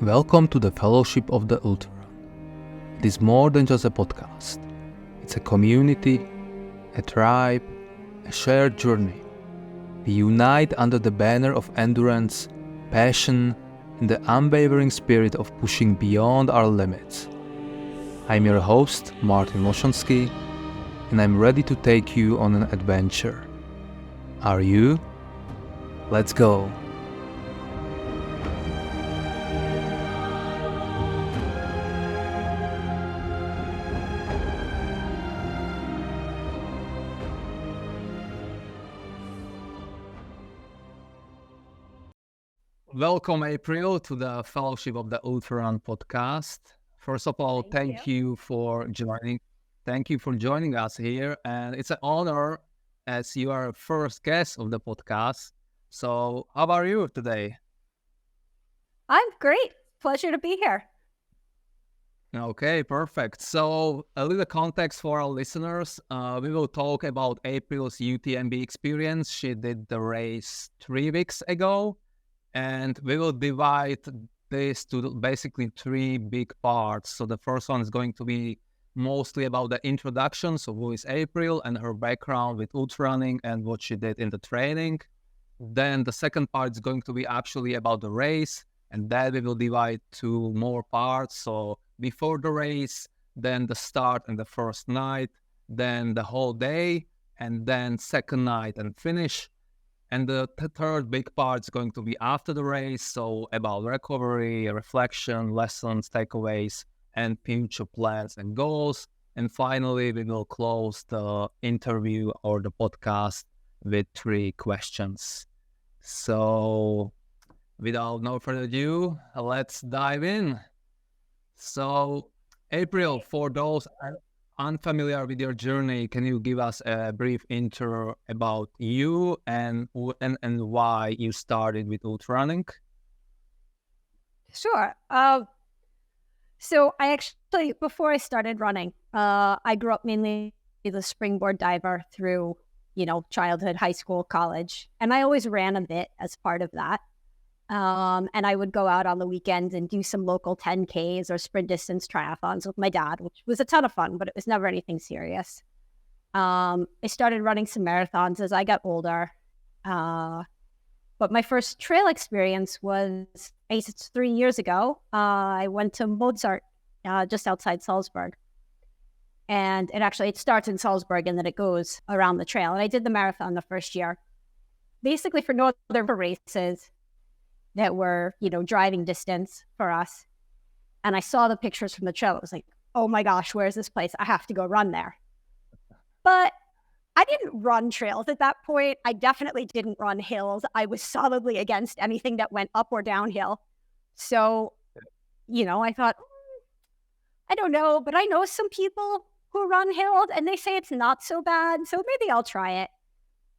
Welcome to the Fellowship of the Ultra. It is more than just a podcast. It's a community, a tribe, a shared journey. We unite under the banner of endurance, passion, and the unwavering spirit of pushing beyond our limits. I'm your host, Martin Moshonsky, and I'm ready to take you on an adventure. Are you? Let's go! Welcome, April, to the Fellowship of the Ultrarunning podcast. First of all, thank you for joining. Thank you for joining us here, and it's an honor as you are first guest of the podcast. So, how are you today? I'm great. Pleasure to be here. Okay, perfect. So, a little context for our listeners. We will talk about April's UTMB experience. She did the race 3 weeks ago. And we will divide this to basically 3 big parts. So the first one is going to be mostly about the introduction. So who is April and her background with ultrarunning and what she did in the training. Then the second part is going to be actually about the race. And that we will divide to more parts. So before the race, then the start and the first night, then the whole day, and then second night and finish. And the third big part is going to be after the race, so about recovery, reflection, lessons, takeaways, and future plans and goals. And finally, we will close the interview or the podcast with 3 questions. So, without no further ado, let's dive in. So, April, for those unfamiliar with your journey, can you give us a brief intro about you and why you started with ultrarunning? Sure. So I actually, before I started running, I grew up mainly as a springboard diver through, childhood, high school, college, and I always ran a bit as part of that. And I would go out on the weekends and do some local 10Ks or sprint distance triathlons with my dad, which was a ton of fun, but it was never anything serious. I started running some marathons as I got older. But my first trail experience was 3 years ago. I went to Mozart just outside Salzburg. And it starts in Salzburg and then it goes around the trail. And I did the marathon the first year, basically for no other races that were, driving distance for us. And I saw the pictures from the trail. It was like, oh my gosh, where's this place? I have to go run there. But I didn't run trails at that point. I definitely didn't run hills. I was solidly against anything that went up or downhill. So, I thought, I don't know, but I know some people who run hills and they say it's not so bad. So maybe I'll try it.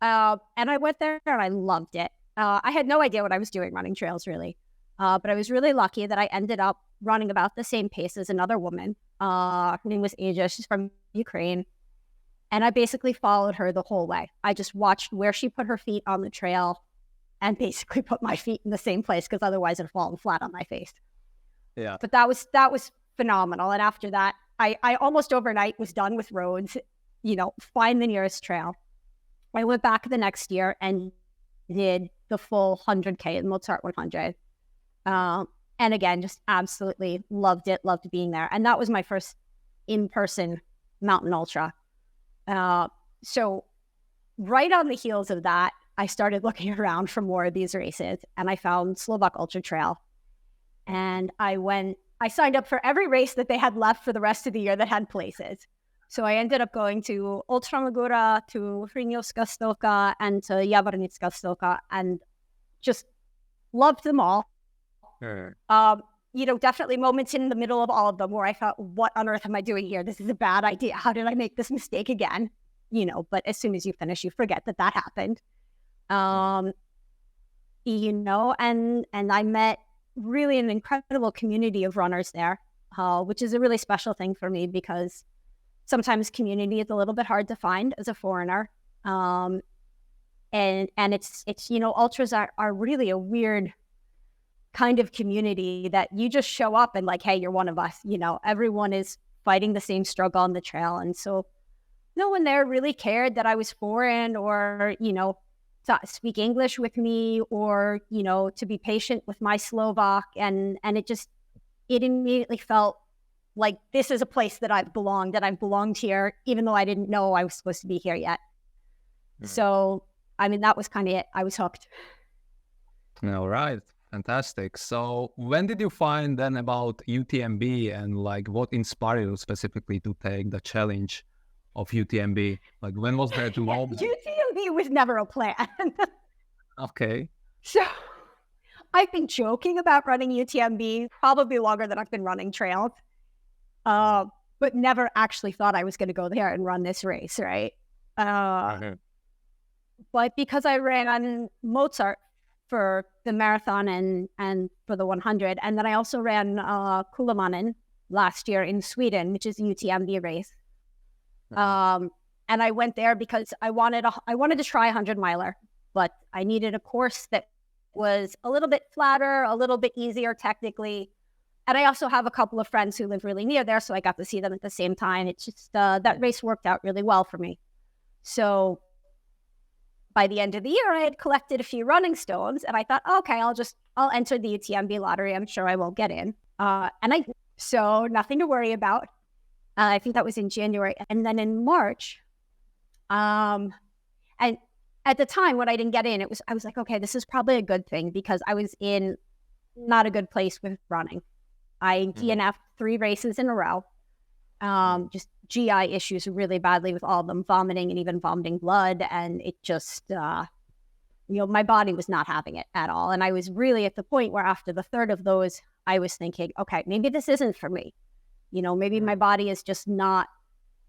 And I went there and I loved it. I had no idea what I was doing running trails, really. But I was really lucky that I ended up running about the same pace as another woman. Her name was Asia. She's from Ukraine. And I basically followed her the whole way. I just watched where she put her feet on the trail and basically put my feet in the same place because otherwise it'd fall flat on my face. Yeah. But that was phenomenal. And after that, I almost overnight was done with roads, find the nearest trail. I went back the next year and did the full 100K in Mozart 100. And again, just absolutely loved it, loved being there. And that was my first in-person mountain ultra. So right on the heels of that, I started looking around for more of these races and I found Slovak Ultra Trail. And I signed up for every race that they had left for the rest of the year that had places. So I ended up going to Ultramagura, to Hrinovska Stoka, and to Javornická Stoka, and just loved them all. Sure. Definitely moments in the middle of all of them where I thought, what on earth am I doing here? This is a bad idea. How did I make this mistake again? But as soon as you finish, you forget that happened. And I met really an incredible community of runners there, which is a really special thing for me because sometimes community is a little bit hard to find as a foreigner. And it's ultras are really a weird kind of community that you just show up and like, hey, you're one of us. Everyone is fighting the same struggle on the trail. And so no one there really cared that I was foreign or, to speak English with me or, to be patient with my Slovak. And it immediately felt like this is a place that I've belonged here, even though I didn't know I was supposed to be here yet. So, that was kind of it. I was hooked. All right. Fantastic. So when did you find then about UTMB and like what inspired you specifically to take the challenge of UTMB? Like when was that moment? UTMB was never a plan. Okay. So I've been joking about running UTMB probably longer than I've been running trails, but never actually thought I was going to go there and run this race, right? But because I ran on Mozart for the marathon and for the 100. And then I also ran Kullamannen last year in Sweden, which is a UTMB race. And I went there because I wanted to try a 100-miler, but I needed a course that was a little bit flatter, a little bit easier technically. And I also have a couple of friends who live really near there, so I got to see them at the same time. It's just that race worked out really well for me. So by the end of the year, I had collected a few running stones, and I thought, okay, I'll enter the UTMB lottery. I'm sure I will get in. So nothing to worry about. I think that was in January. And then in March, and at the time when I didn't get in, I was like, okay, this is probably a good thing because I was in not a good place with running. I DNF'd 3 races in a row. Just GI issues really badly with all of them, vomiting and even vomiting blood. And it just, my body was not having it at all. And I was really at the point where after the 3rd of those, I was thinking, okay, maybe this isn't for me. Maybe my body is just not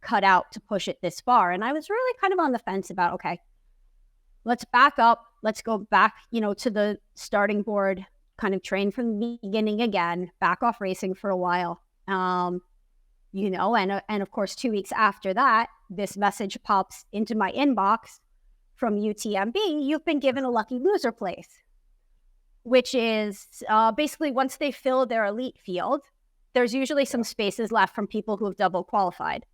cut out to push it this far. And I was really kind of on the fence about, okay, let's back up. Let's go back, to the starting board, kind of train from the beginning again, back off racing for a while. And of course, 2 weeks after that, this message pops into my inbox from UTMB. You've been given a lucky loser place, which is basically once they fill their elite field, there's usually some spaces left from people who have double qualified.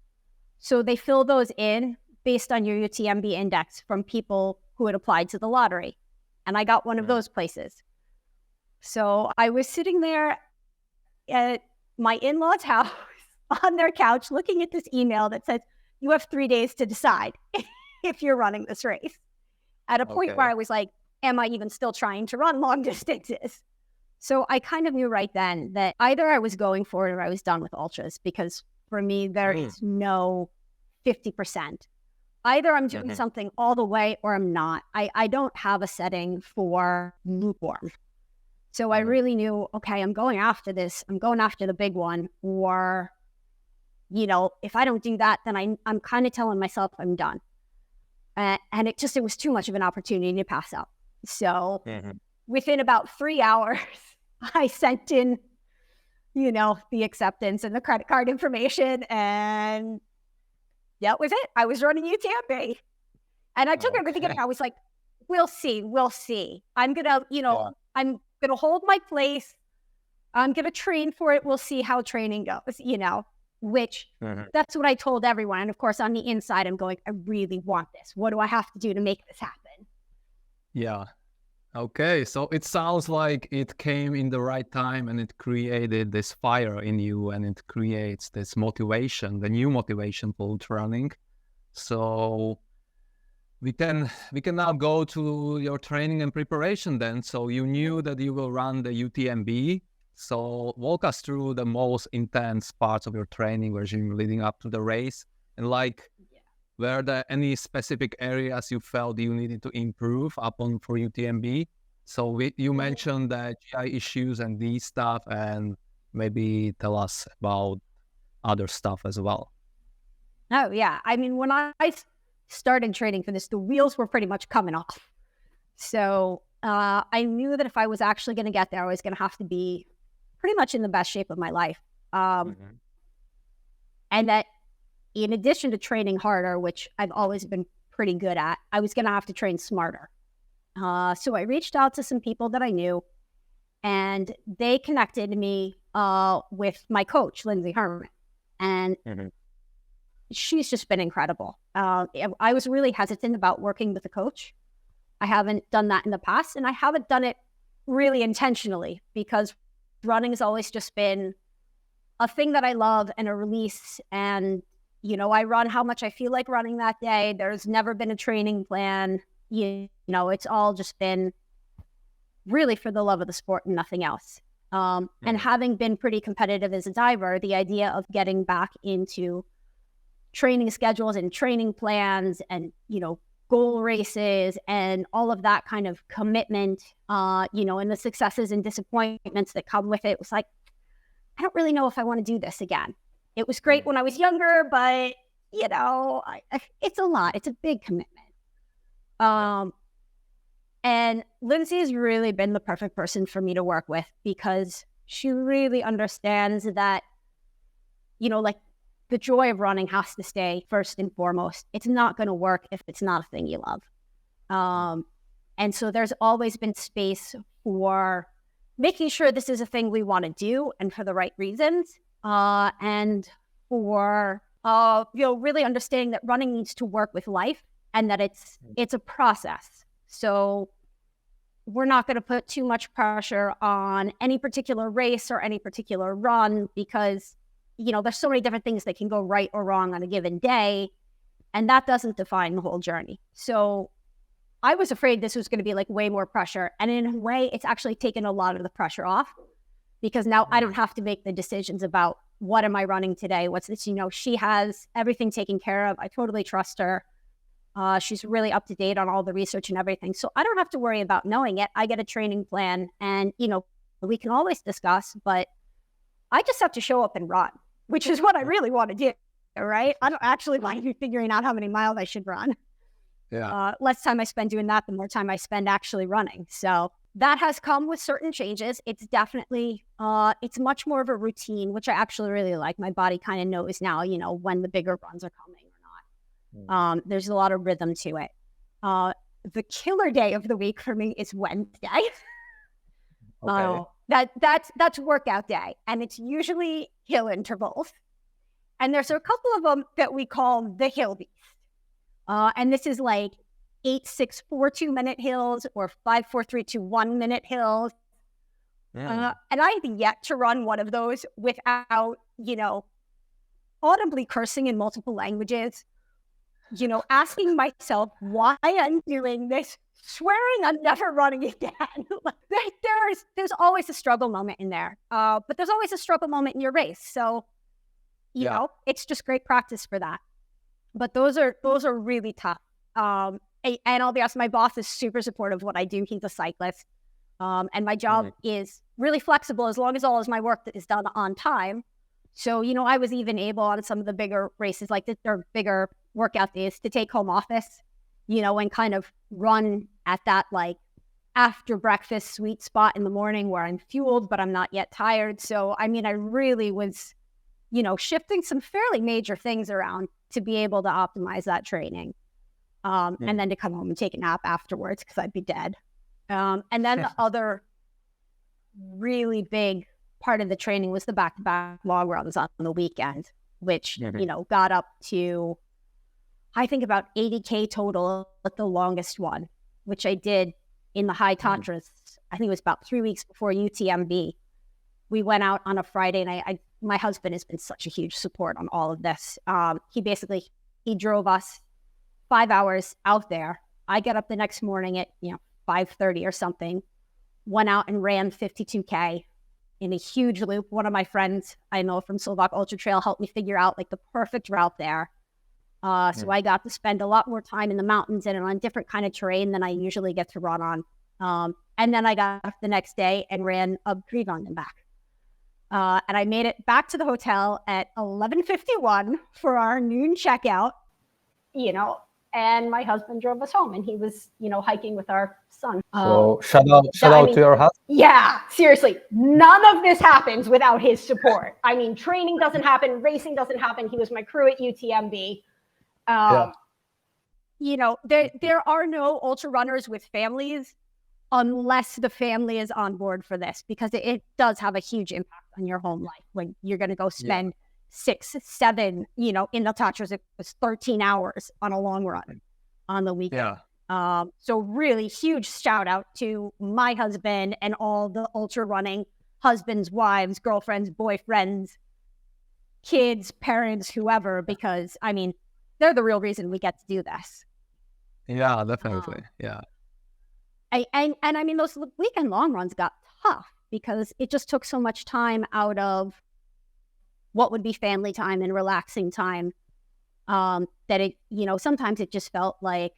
So they fill those in based on your UTMB index from people who had applied to the lottery. And I got one of those places. So I was sitting there at my in-laws' house on their couch looking at this email that says, you have 3 days to decide if you're running this race. At a point where I was like, am I even still trying to run long distances? So I kind of knew right then that either I was going for it or I was done with ultras, because for me, there is no 50%. Either I'm doing something all the way or I'm not. I don't have a setting for lukewarm. So I really knew, okay, I'm going after this. I'm going after the big one. Or, if I don't do that, then I'm kind of telling myself I'm done. And it was too much of an opportunity to pass up. So within about 3 hours, I sent in, the acceptance and the credit card information, and that was it. I was running UTMB. And I took everything and I was like, we'll see. I'm going to, I'm going to hold my place. I'm going to train for it. We'll see how training goes, which that's what I told everyone. And of course, on the inside, I'm going, I really want this. What do I have to do to make this happen? Yeah. Okay. So it sounds like it came in the right time and it created this fire in you and it creates this motivation, the new motivation for ultra running. So we can now go to your training and preparation then. So you knew that you will run the UTMB. So walk us through the most intense parts of your training regime leading up to the race. And were there any specific areas you felt you needed to improve upon for UTMB? So you mentioned the GI issues and these stuff, and maybe tell us about other stuff as well. Oh, yeah. I mean, when I started training for this, the wheels were pretty much coming off. So I knew that if I was actually going to get there, I was going to have to be pretty much in the best shape of my life. And that in addition to training harder, which I've always been pretty good at, I was going to have to train smarter. So I reached out to some people that I knew, and they connected me with my coach, Lindsay Herman. And she's just been incredible. I was really hesitant about working with a coach. I haven't done that in the past, and I haven't done it really intentionally, because running has always just been a thing that I love and a release. And, you know, I run how much I feel like running that day. There's never been a training plan. You know, it's all just been really for the love of the sport and nothing else. And having been pretty competitive as a diver, the idea of getting back into training schedules and training plans and, you know, goal races and all of that kind of commitment, you know, and the successes and disappointments that come with it, was like, I don't really know if I want to do this again. It was great when I was younger, but, you know, it's a lot. It's a big commitment. And Lindsay has really been the perfect person for me to work with, because she really understands that, you know, like, the joy of running has to stay first and foremost. It's not going to work if it's not a thing you love. And so there's always been space for making sure this is a thing we want to do, and for the right reasons. And for, you know, really understanding that running needs to work with life, and that it's a process. So we're not going to put too much pressure on any particular race or any particular run, because, you know, there's so many different things that can go right or wrong on a given day, and that doesn't define the whole journey. So I was afraid this was going to be like way more pressure. And in a way, it's actually taken a lot of the pressure off, because now I don't have to make the decisions about what am I running today? What's this? You know, she has everything taken care of. I totally trust her. She's really up to date on all the research and everything. So I don't have to worry about knowing it. I get a training plan, and, you know, we can always discuss, but I just have to show up and run, which is what I really want to do, right? I don't actually like figuring out how many miles I should run. Yeah. Less time I spend doing that, the more time I spend actually running. So that has come with certain changes. It's definitely, it's much more of a routine, which I actually really like. My body kind of knows now, you know, when the bigger runs are coming or not. There's a lot of rhythm to it. The killer day of the week for me is Wednesday. Okay. That's workout day, and it's usually hill intervals. And there's a couple of them that we call the hill beast. And this is like 8, 6, 4, 2-minute hills, or 5, 4, 3, 2, 1-minute hills. And I have yet to run one of those without, you know, audibly cursing in multiple languages, you know, asking myself why I'm doing this, swearing I'm never running again. There's always a struggle moment in there. But there's always a struggle moment in your race. So, you know, it's just great practice for that. But those are really tough. And I'll be honest, my boss is super supportive of what I do. He's a cyclist. And my job is really flexible as long as all of my work is done on time. So, you know, I was even able on some of the bigger races, like their bigger workout days, to take home office, you know, and kind of run at that like after breakfast sweet spot in the morning where I'm fueled, but I'm not yet tired. So, I mean, I really was, you know, shifting some fairly major things around to be able to optimize that training. And then to come home and take a nap afterwards, because I'd be dead. And then the other really big part of the training was the back-to-back long runs on the weekend, which, you know, got up to, I think, about 80K total at the longest one, which I did in the high tundras. I think it was about 3 weeks before UTMB. We went out on a Friday, and my husband has been such a huge support on all of this. He drove us 5 hours out there. I get up the next morning at, you know, 5:30 or something, went out and ran 52K in a huge loop. One of my friends I know from Slovak Ultra-Trail helped me figure out like the perfect route there. So I got to spend a lot more time in the mountains and on different kind of terrain than I usually get to run on. And then I got up the next day and ran up Grevon and back. And I made it back to the hotel at 11:51 for our noon checkout, you know, and my husband drove us home, and he was, you know, hiking with our son. So shout out to your husband. Yeah, seriously. None of this happens without his support. I mean, training doesn't happen. Racing doesn't happen. He was my crew at UTMB. You know, there are no ultra runners with families unless the family is on board for this, because it does have a huge impact on your home life when you're going to go spend 6, 7, in the Tatras, it was 13 hours on a long run on the weekend. So really huge shout out to my husband and all the ultra running husbands, wives, girlfriends, boyfriends, kids, parents, whoever, because I mean, they're the real reason we get to do this. Yeah, definitely. And I mean, those weekend long runs got tough because it just took so much time out of what would be family time and relaxing time, that it, sometimes it just felt like,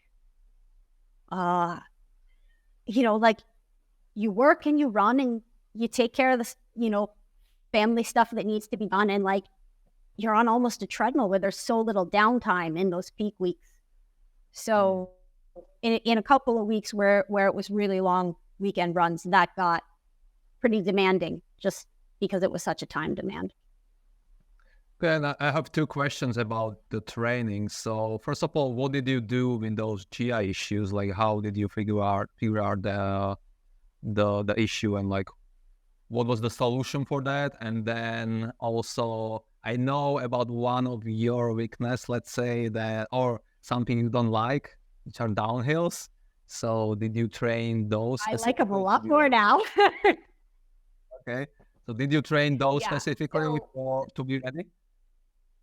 like you work and you run and you take care of the, family stuff that needs to be done. And like, you're on almost a treadmill where there's so little downtime in those peak weeks. So in a couple of weeks where it was really long weekend runs, that got pretty demanding just because it was such a time demand. Okay, and I have 2 questions about the training. So first of all, what did you do with those GI issues? Like, how did you figure out the issue, and like, what was the solution for that? And then also, I know about one of your weakness, let's say that, or something you don't like, which are downhills. So did you train those? I like them a lot more now. Okay. So did you train those specifically to be ready?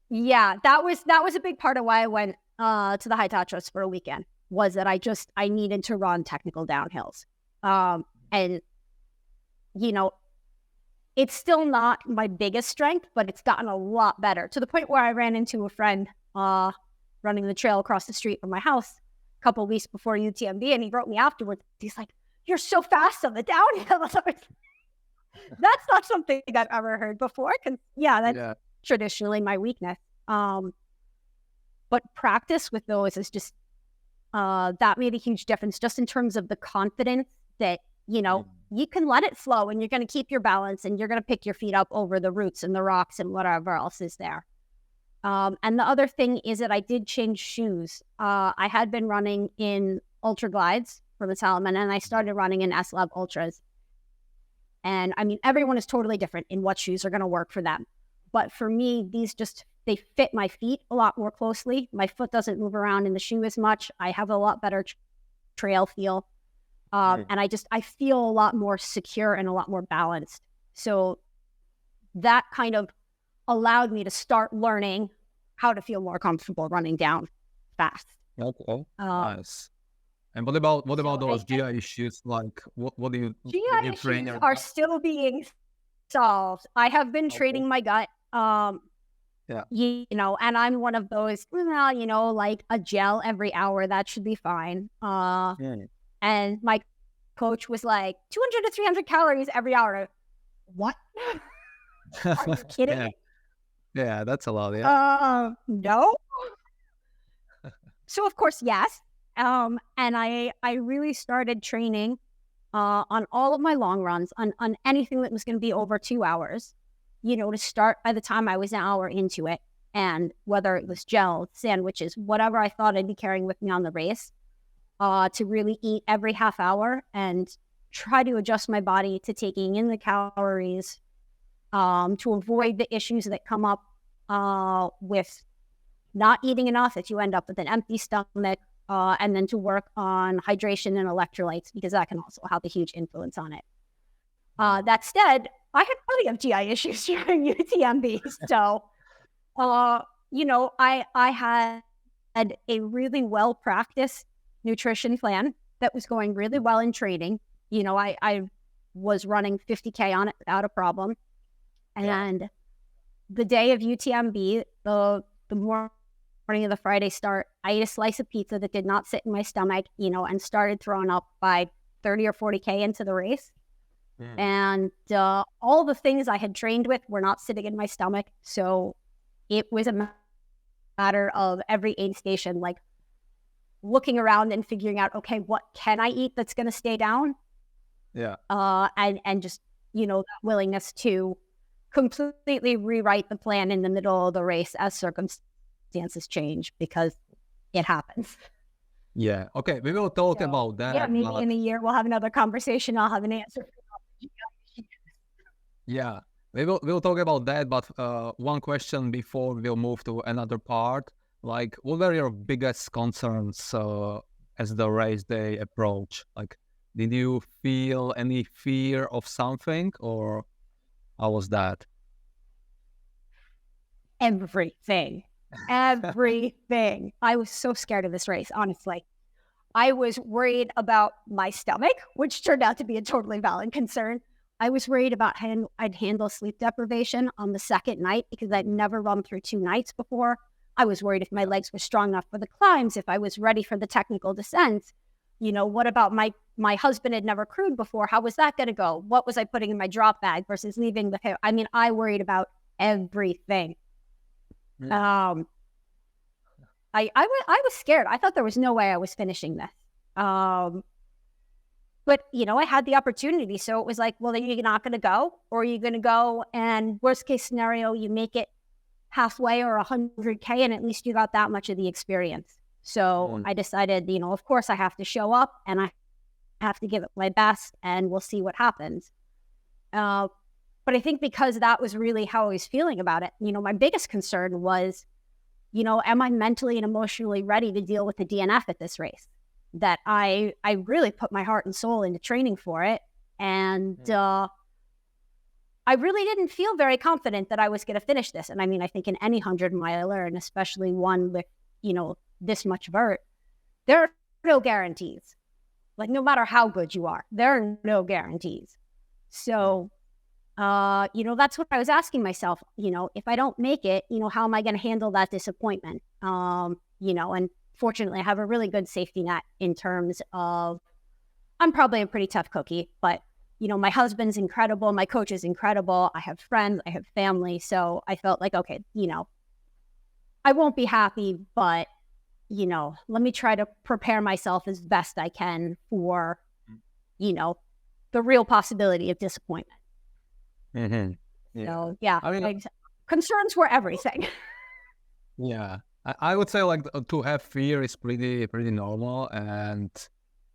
Yeah, that was a big part of why I went to the High Tatras for a weekend, was that I needed to run technical downhills. And it's still not my biggest strength, but it's gotten a lot better, to the point where I ran into a friend running the trail across the street from my house a couple of weeks before UTMB, and he wrote me afterwards. He's like, "You're so fast on the downhill." That's not something I've ever heard before. That's traditionally my weakness. But practice with those is just, that made a huge difference, just in terms of the confidence that, you can let it flow and you're going to keep your balance and you're going to pick your feet up over the roots and the rocks and whatever else is there. And the other thing is that I did change shoes. I had been running in Ultra Glides from the Salomon, and I started running in S-Lab Ultras. And I mean, everyone is totally different in what shoes are going to work for them. But for me, they fit my feet a lot more closely. My foot doesn't move around in the shoe as much. I have a lot better trail feel. And I feel a lot more secure and a lot more balanced. So that kind of allowed me to start learning how to feel more comfortable running down fast. Okay, nice. And what about those GI issues? Like, what do you GI issues are still being solved. I have been training my gut. And I'm one of those, like a gel every hour, that should be fine. And my coach was like, 200 to 300 calories every hour. What? Are you kidding? Yeah, that's a lot. No. So of course, yes. And I really started training on all of my long runs, on anything that was going to be over 2 hours, to start by the time I was an hour into it. And whether it was gel, sandwiches, whatever I thought I'd be carrying with me on the race, to really eat every half hour and try to adjust my body to taking in the calories, to avoid the issues that come up with not eating enough, if you end up with an empty stomach, and then to work on hydration and electrolytes, because that can also have a huge influence on it. That said, I had plenty of GI issues during UTMB. So, I had a really well-practiced nutrition plan that was going really well in training. I was running 50K on it without a problem. And the day of UTMB, the morning of the Friday start, I ate a slice of pizza that did not sit in my stomach, and started throwing up by 30 or 40K into the race. And all the things I had trained with were not sitting in my stomach. So it was a matter of every aid station, like looking around and figuring out, okay, what can I eat that's going to stay down? Yeah. And just, that willingness to completely rewrite the plan in the middle of the race as circumstances change, because it happens. Yeah. Okay. We will talk So, about that. yeah, maybe but in a year we'll have another conversation. I'll have an answer. yeah, we'll talk about that. But one question before we'll move to another part. Like, what were your biggest concerns as the race day approach? Like, did you feel any fear of something, or how was that? Everything. Everything. I was so scared of this race, honestly. I was worried about my stomach, which turned out to be a totally valid concern. I was worried about how I'd handle sleep deprivation on the second night because I'd never run through 2 nights before. I was worried if my legs were strong enough for the climbs, if I was ready for the technical descents. What about my husband had never crewed before? How was that going to go? What was I putting in my drop bag versus leaving the hair? I mean, I worried about everything. I was scared. I thought there was no way I was finishing this. But, I had the opportunity. So it was like, well, then you're not going to go, or are you going to go and worst case scenario, you make it halfway or 100K and at least you got that much of the experience. So I decided, of course I have to show up and I have to give it my best and we'll see what happens. But I think because that was really how I was feeling about it, my biggest concern was, am I mentally and emotionally ready to deal with the DNF at this race? That I really put my heart and soul into training for it. And I really didn't feel very confident that I was going to finish this. And I mean, I think in any 100-miler, and especially one with, this much vert, there are no guarantees. Like, no matter how good you are, there are no guarantees. So, that's what I was asking myself, if I don't make it, how am I going to handle that disappointment? And fortunately, I have a really good safety net in terms of, I'm probably a pretty tough cookie, but, my husband's incredible. My coach is incredible. I have friends, I have family. So I felt like, okay, I won't be happy, but, let me try to prepare myself as best I can for, the real possibility of disappointment. Yeah. So, yeah, I mean, concerns were everything. yeah, I would say like to have fear is pretty normal, and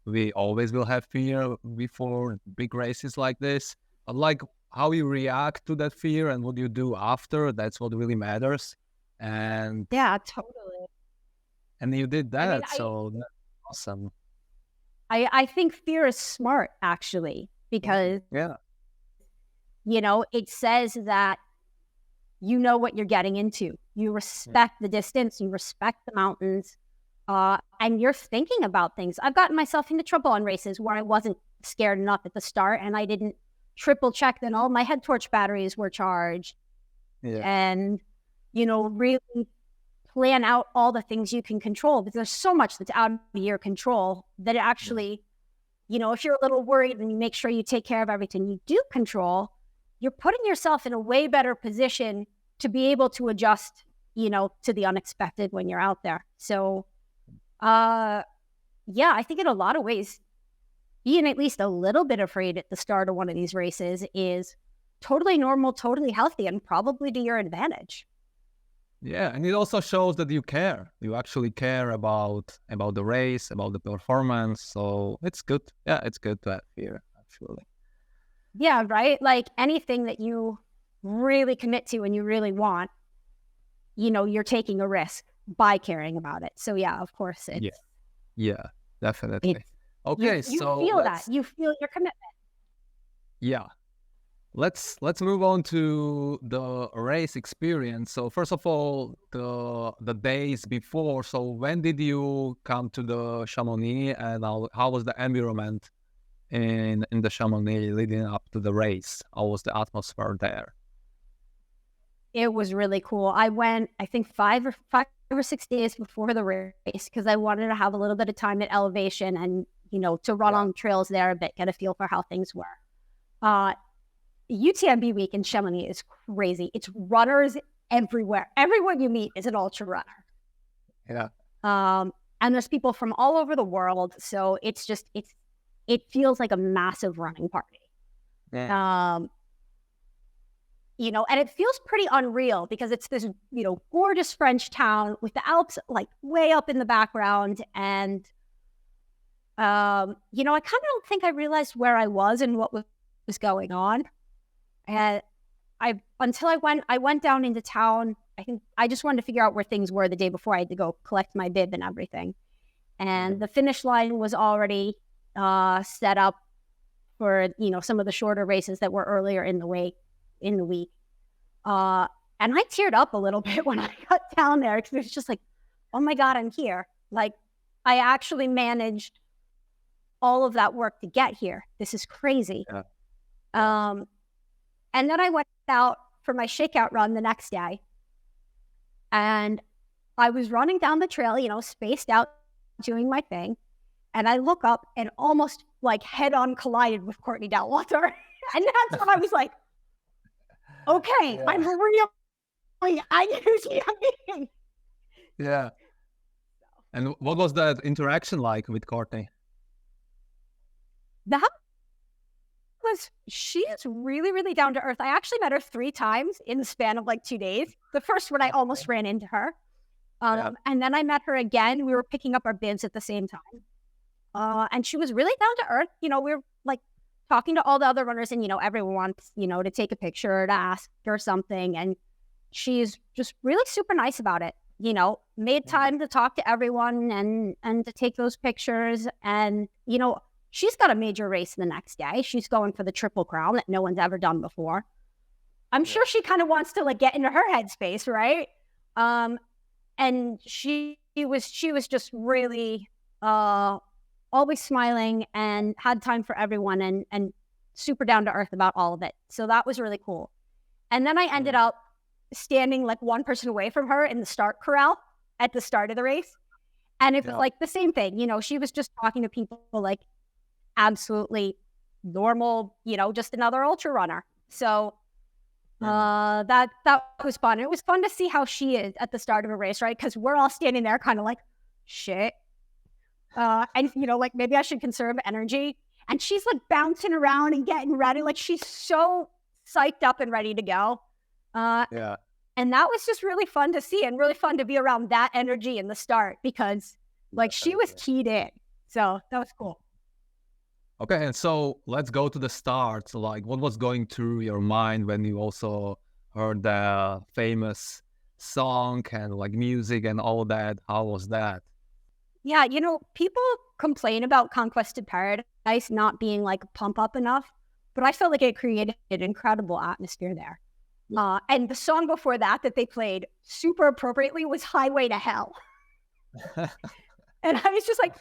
we always will have fear before big races like this. But like how you react to that fear and what you do after, that's what really matters. And Yeah, totally. And you did that, I mean, so that's awesome. I think fear is smart, actually, because, Yeah. It says that you know what you're getting into. You respect the distance, you respect the mountains, and you're thinking about things. I've gotten myself into trouble on races where I wasn't scared enough at the start and I didn't triple check that all my head torch batteries were charged. Yeah. And, really plan out all the things you can control, because there's so much that's out of your control that it actually, if you're a little worried and you make sure you take care of everything you do control, you're putting yourself in a way better position to be able to adjust, to the unexpected when you're out there. So, I think in a lot of ways, being at least a little bit afraid at the start of one of these races is totally normal, totally healthy, and probably to your advantage. Yeah, and it also shows that you care. You actually care about the race, about the performance. So it's good. Yeah, it's good to have fear, actually. Yeah, right? Like anything that you really commit to and you really want, you're taking a risk by caring about it. So yeah, of course it's... Yeah, definitely. Okay, you so feel that. You feel your commitment. Yeah. Let's move on to the race experience. So first of all, the days before. So when did you come to the Chamonix, and how was the environment in the Chamonix leading up to the race? How was the atmosphere there? It was really cool. I went, I think 5 or 6 days before the race because I wanted to have a little bit of time at elevation and, to run on trails there a bit, get a feel for how things were. UTMB week in Chamonix is crazy. It's runners everywhere. Everyone you meet is an ultra runner. Yeah. And there's people from all over the world. So it feels like a massive running party. Yeah. And it feels pretty unreal because it's this, gorgeous French town with the Alps like way up in the background. And, I kind of don't think I realized where I was and what was going on. And until I went down into town. I think I just wanted to figure out where things were the day before I had to go collect my bib and everything. And the finish line was already set up for, some of the shorter races that were earlier in the week. And I teared up a little bit when I got down there because it was just like, oh my God, I'm here. Like, I actually managed all of that work to get here. This is crazy. Yeah. And then I went out for my shakeout run the next day. And I was running down the trail, spaced out, doing my thing. And I look up and almost like head on collided with Courtney Dalwater. And that's when I was like, okay, I'm really, I use UTMB. Yeah. And what was that interaction like with Courtney? She is really, really down to earth. I actually met her 3 times in the span of like 2 days. The first one, I almost ran into her. And then I met her again. We were picking up our bibs at the same time. And she was really down to earth. We were like talking to all the other runners and, everyone wants, to take a picture, to ask her something. And she's just really super nice about it. Made time to talk to everyone and to take those pictures. And, she's got a major race the next day. She's going for the Triple Crown that no one's ever done before. I'm sure she kind of wants to like get into her headspace, right? And she was just really always smiling and had time for everyone and super down to earth about all of it. So that was really cool. And then I ended up standing like one person away from her in the start corral at the start of the race. And it was like the same thing, she was just talking to people like absolutely normal, just another ultra runner. So that was fun. It was fun to see how she is at the start of a race, right? Because we're all standing there kind of like, shit. And, like maybe I should conserve energy. And she's like bouncing around and getting ready. Like she's so psyched up and ready to go. And that was just really fun to see and really fun to be around that energy in the start because like she was keyed in. So that was cool. Okay, and so let's go to the start. Like, what was going through your mind when you also heard the famous song and like music and all that? How was that? Yeah, people complain about Conquested Paradise not being like pump up enough, but I felt like it created an incredible atmosphere there. And the song before that they played super appropriately was Highway to Hell. And I was just like,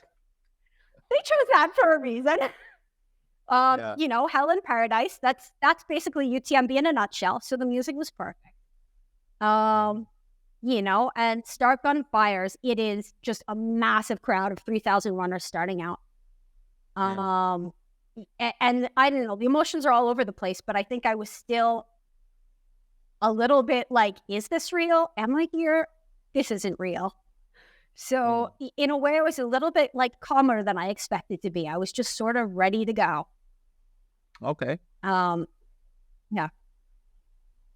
they chose that for a reason. Hell in Paradise, that's basically UTMB in a nutshell. So the music was perfect. And Start Gun Fires, it is just a massive crowd of 3,000 runners starting out. And I don't know, the emotions are all over the place, but I think I was still a little bit like, is this real? Am I here? This isn't real. So in a way, I was a little bit like calmer than I expected to be. I was just sort of ready to go. Okay. Yeah.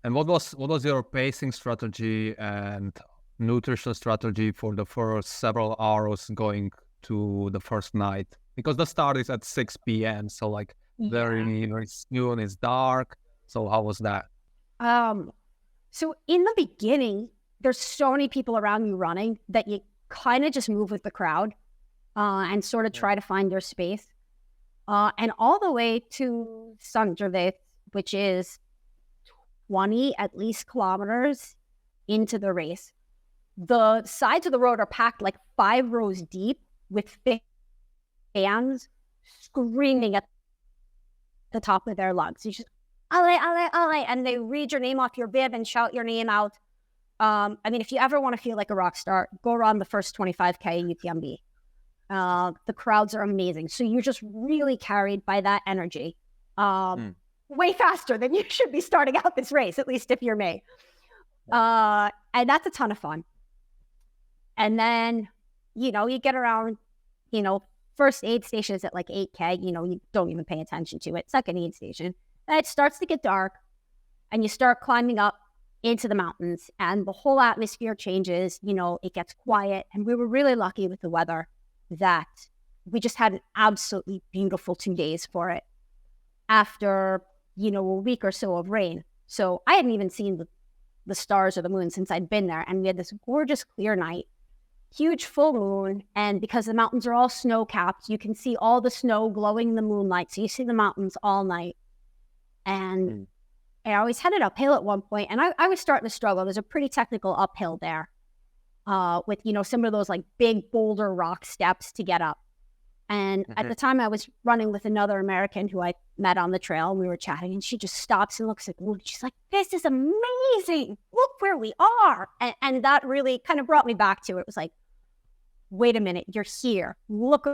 And what was your pacing strategy and nutrition strategy for the first several hours going to the first night? Because the start is at 6 p.m. So like very soon, it's dark. So how was that? So in the beginning, there's so many people around you running that you kind of just move with the crowd and sort of try to find your space. And all the way to Sundrevith, which is 20 at least kilometers into the race. The sides of the road are packed like 5 rows deep with fans screaming at the top of their lungs. You just, Ale, Ale, Ale, and they read your name off your bib and shout your name out. If you ever want to feel like a rock star, go run the first 25K UTMB. The crowds are amazing. So you're just really carried by that energy. Way faster than you should be starting out this race, at least if you're me. And that's a ton of fun. And then, you get around, first aid station is at like 8K, you don't even pay attention to it. Second aid station. And it starts to get dark and you start climbing up into the mountains and the whole atmosphere changes, it gets quiet. And we were really lucky with the weather that we just had an absolutely beautiful 2 days for it after, a week or so of rain. So I hadn't even seen the stars or the moon since I'd been there. And we had this gorgeous clear night, huge full moon. And because the mountains are all snow capped, you can see all the snow glowing in the moonlight. So you see the mountains all night. And I was headed uphill at one point, and I was starting to struggle. There's a pretty technical uphill there with, some of those like big boulder rock steps to get up. And at the time I was running with another American who I met on the trail. We were chatting, and she just stops and looks at me. She's like, "This is amazing. Look where we are." And that really kind of brought me back to it. It was like, wait a minute, you're here. Look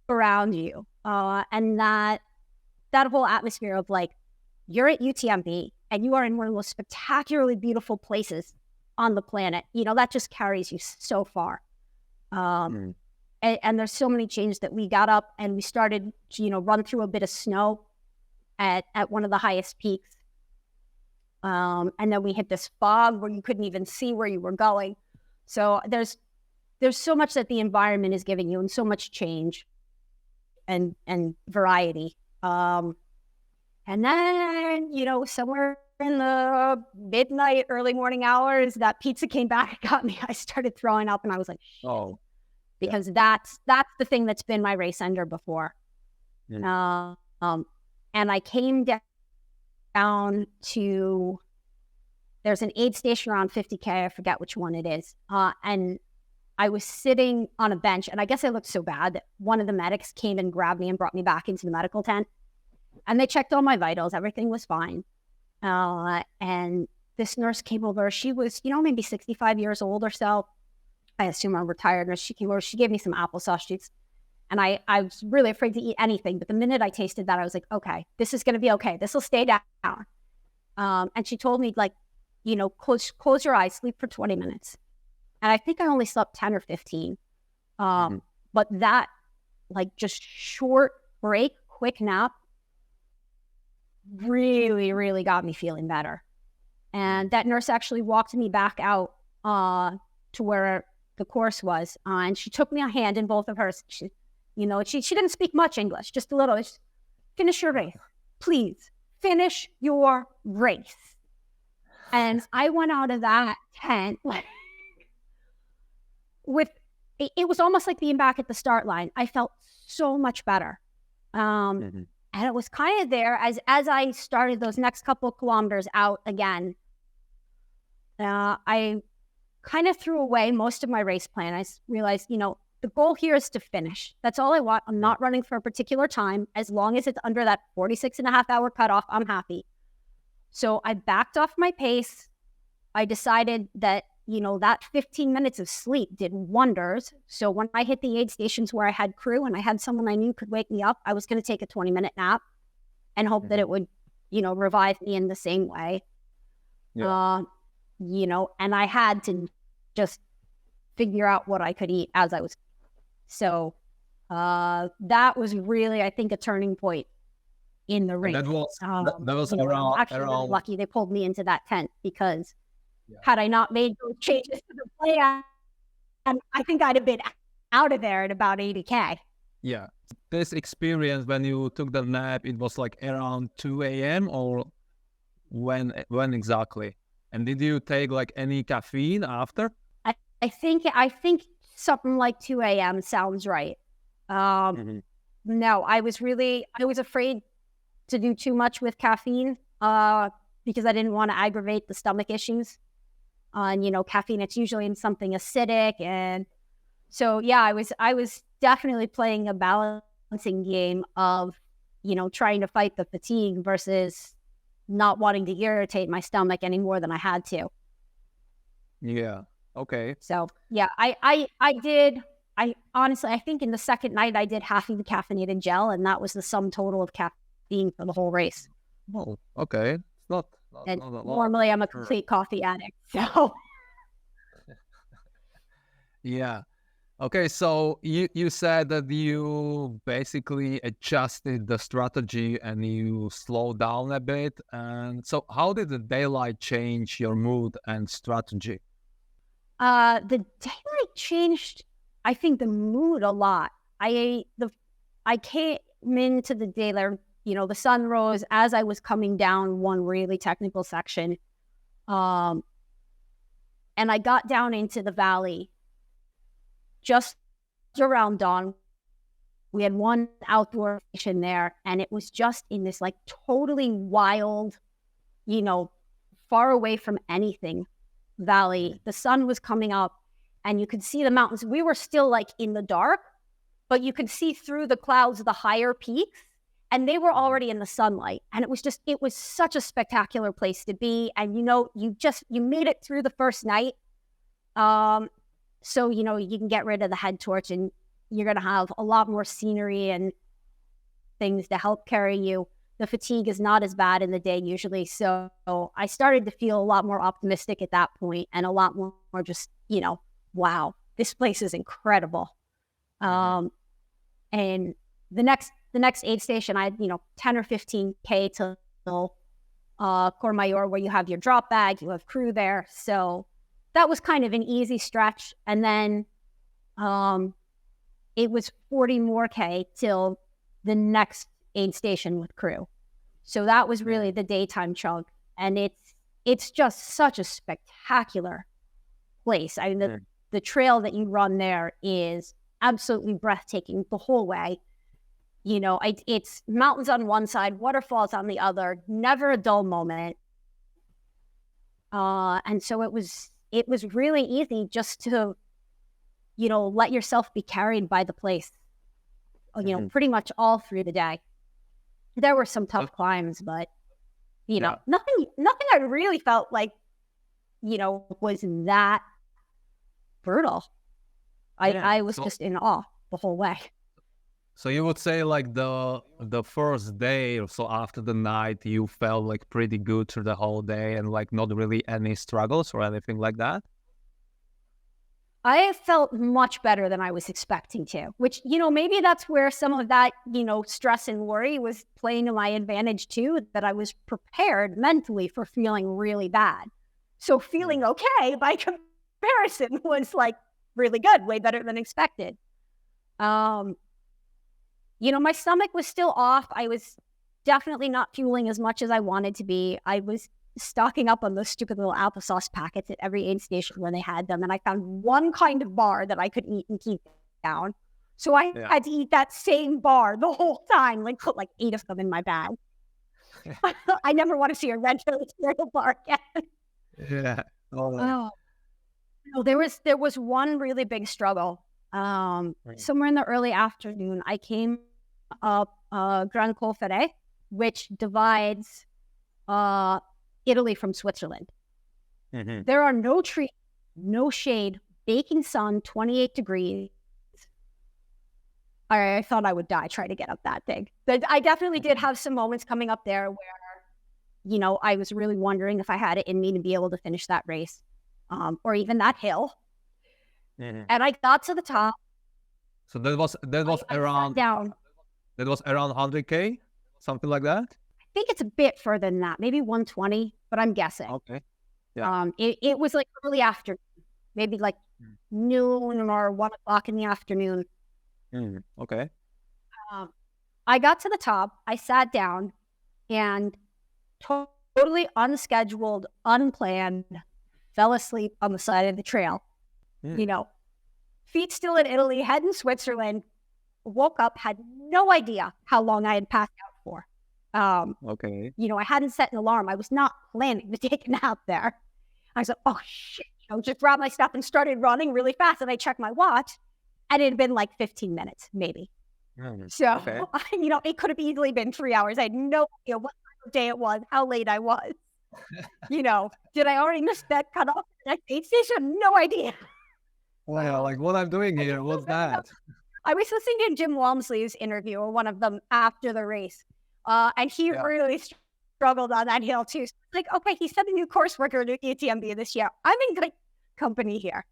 around you. And that whole atmosphere of like, you're at UTMB and you are in one of the most spectacularly beautiful places on the planet. That just carries you so far. And there's so many changes that we got up and we started to, run through a bit of snow at one of the highest peaks. And then we hit this fog where you couldn't even see where you were going. So there's so much that the environment is giving you and so much change and variety. And then, somewhere in the midnight, early morning hours, that pizza came back and got me. I started throwing up and I was like, shit. Because that's the thing that's been my race ender before. And I came down to, there's an aid station around 50K. I forget which one it is. And I was sitting on a bench, and I guess I looked so bad that one of the medics came and grabbed me and brought me back into the medical tent. And they checked all my vitals. Everything was fine. And this nurse came over. She was, maybe 65 years old or so. I assume a retired nurse. She came over. She gave me some applesauce sheets. And I was really afraid to eat anything. But the minute I tasted that, I was like, okay, this is going to be okay. This will stay down. And she told me, like, close your eyes, sleep for 20 minutes. And I think I only slept 10 or 15. But that, like, just short break, quick nap, really, really got me feeling better. And that nurse actually walked me back out to where the course was. And she took me a hand in both of hers. She didn't speak much English, just a little. Just, finish your race. Please, finish your race. And I went out of that tent it was almost like being back at the start line. I felt so much better. And it was kind of there as I started those next couple of kilometers out again. I kind of threw away most of my race plan. I realized, the goal here is to finish. That's all I want. I'm not running for a particular time. As long as it's under that 46.5-hour cutoff, I'm happy. So I backed off my pace. I decided that, that 15 minutes of sleep did wonders. So when I hit the aid stations where I had crew and I had someone I knew could wake me up, I was going to take a 20-minute nap and hope that it would, revive me in the same way. And I had to just figure out what I could eat as I was. So that was really, I think, a turning point in the race. That was around. Actually, really lucky they pulled me into that tent because had I not made those changes to the plan, I think I'd have been out of there at about 80K. Yeah. This experience when you took the nap, it was like around 2 a.m. or when exactly? And did you take like any caffeine after? I think something like 2 a.m. sounds right. No, I was afraid to do too much with caffeine because I didn't want to aggravate the stomach issues. And caffeine, it's usually in something acidic, and so I was definitely playing a balancing game of trying to fight the fatigue versus not wanting to irritate my stomach any more than I had to. Yeah. Okay. So I did. I honestly, I think in the second night I did half of the caffeinated gel, and that was the sum total of caffeine for the whole race. Oh, okay. It's not normally I'm a complete coffee addict, so. Yeah. Okay, so you said that you basically adjusted the strategy and you slowed down a bit. And so how did the daylight change your mood and strategy? The daylight changed, I think, the mood a lot. I came into the day there, you know, the sun rose as I was coming down one really technical section. And I got down into the valley just around dawn. We had one outdoor station there, and it was just in this like totally wild, you know, far away from anything valley. The sun was coming up and you could see the mountains. We were still like in the dark, but you could see through the clouds the higher peaks, and they were already in the sunlight. And it was such a spectacular place to be. And, you know, you made it through the first night. So, you know, you can get rid of the head torch and you're going to have a lot more scenery and things to help carry you. The fatigue is not as bad in the day usually. So I started to feel a lot more optimistic at that point, and a lot more just, you know, wow, this place is incredible. And the next aid station, I had, you know, 10 or 15K to Courmayeur, where you have your drop bag, you have crew there. So that was kind of an easy stretch. And then it was 40 more K till the next aid station with crew. So that was really the daytime chunk. And it's just such a spectacular place. I mean, the trail that you run there is absolutely breathtaking the whole way. You know, it's mountains on one side, waterfalls on the other, never a dull moment. And so it was really easy just to, you know, let yourself be carried by the place, you know, pretty much all through the day. There were some tough climbs, but, you know, nothing I really felt like, you know, was that brutal. I was just in awe the whole way. So you would say like the first day or so after the night, you felt like pretty good through the whole day and like not really any struggles or anything like that? I felt much better than I was expecting to, which, you know, maybe that's where some of that, you know, stress and worry was playing to my advantage too, that I was prepared mentally for feeling really bad. So feeling okay by comparison was like really good, way better than expected. You know, my stomach was still off. I was definitely not fueling as much as I wanted to be. I was stocking up on those stupid little applesauce packets at every aid station when they had them. And I found one kind of bar that I could eat and keep down. So I had to eat that same bar the whole time, like put like 8 of them in my bag. I never want to see a red cereal bar again. Yeah. No, there was one really big struggle. Somewhere in the early afternoon, I came up Grand Col Ferret, which divides Italy from Switzerland. There are no trees, no shade, baking sun, 28 degrees. I thought I would die trying to get up that thing. But I definitely did have some moments coming up there where, you know, I was really wondering if I had it in me to be able to finish that race, or even that hill. And I got to the top. So that was around 100K, something like that. I think it's a bit further than that, maybe 120, but I'm guessing. Okay. Yeah. It was like early afternoon, maybe like noon or 1 o'clock in the afternoon. Okay. I got to the top. I sat down, and totally unscheduled, unplanned, fell asleep on the side of the trail. You know, feet still in Italy, head in Switzerland, woke up, had no idea how long I had passed out for. Okay. You know, I hadn't set an alarm. I was not planning to take a nap there. I said, oh, shit. I just grabbed my stuff and started running really fast. And I checked my watch, and it had been like 15 minutes, maybe. So, okay. You know, it could have easily been 3 hours. I had no idea what time of day it was, how late I was. You know, did I already miss that cutoff at the next aid station? No idea. Wow, like what I'm doing here, what's that? I was listening to Jim Walmsley's interview, or one of them after the race, and he really struggled on that hill too. So like, okay, he set a new course record at UTMB this year. I'm in good company here.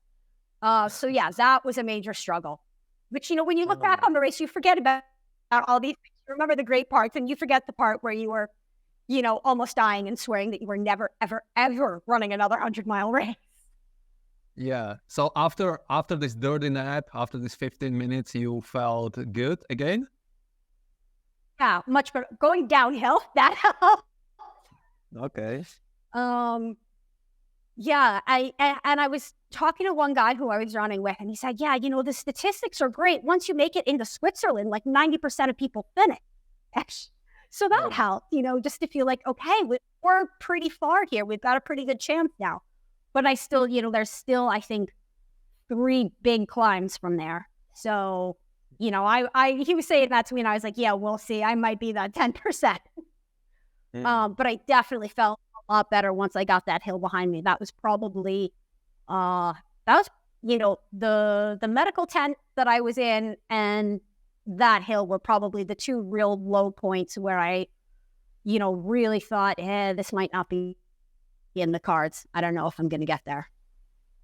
So yeah, that was a major struggle. But you know, when you look back on the race, you forget about all these things. You remember the great parts, and you forget the part where you were, you know, almost dying and swearing that you were never, ever, ever running another 100-mile race. Yeah. So after this dirty nap, after this 15 minutes, you felt good again? Yeah, much better. Going downhill, that helped. Okay. Yeah, I was talking to one guy who I was running with, and he said, "Yeah, the statistics are great. Once you make it into Switzerland, like 90% of people finish." So that helped, just to feel like, okay, we're pretty far here. We've got a pretty good chance now. But I still, there's still, I think, 3 big climbs from there. So, he was saying that to me, and I was like, yeah, we'll see. I might be that 10%. But I definitely felt a lot better once I got that hill behind me. That was probably, the medical tent that I was in and that hill were probably the 2 real low points where I, really thought, this might not be in the cards. I don't know if I'm going to get there.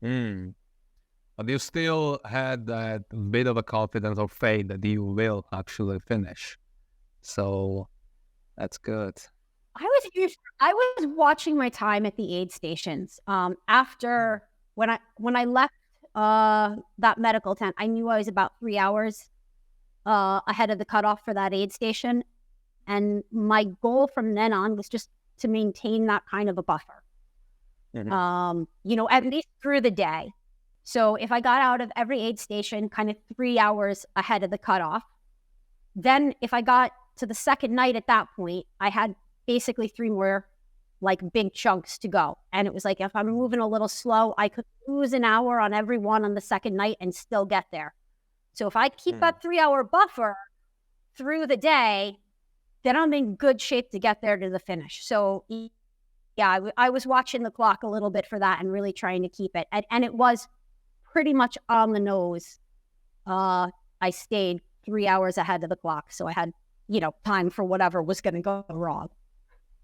But you still had that bit of a confidence or faith that you will actually finish. So that's good. I was watching my time at the aid stations. After when I left that medical tent, I knew I was about 3 hours ahead of the cutoff for that aid station. And my goal from then on was just to maintain that kind of a buffer. At least through the day. So if I got out of every aid station kind of 3 hours ahead of the cutoff, then if I got to the second night at that point, I had basically 3 more like big chunks to go. And it was like, if I'm moving a little slow, I could lose an hour on every one on the second night and still get there. So if I keep that 3-hour buffer through the day, then I'm in good shape to get there to the finish. So yeah, I was watching the clock a little bit for that and really trying to keep it. And it was pretty much on the nose. I stayed 3 hours ahead of the clock. So I had, time for whatever was going to go wrong.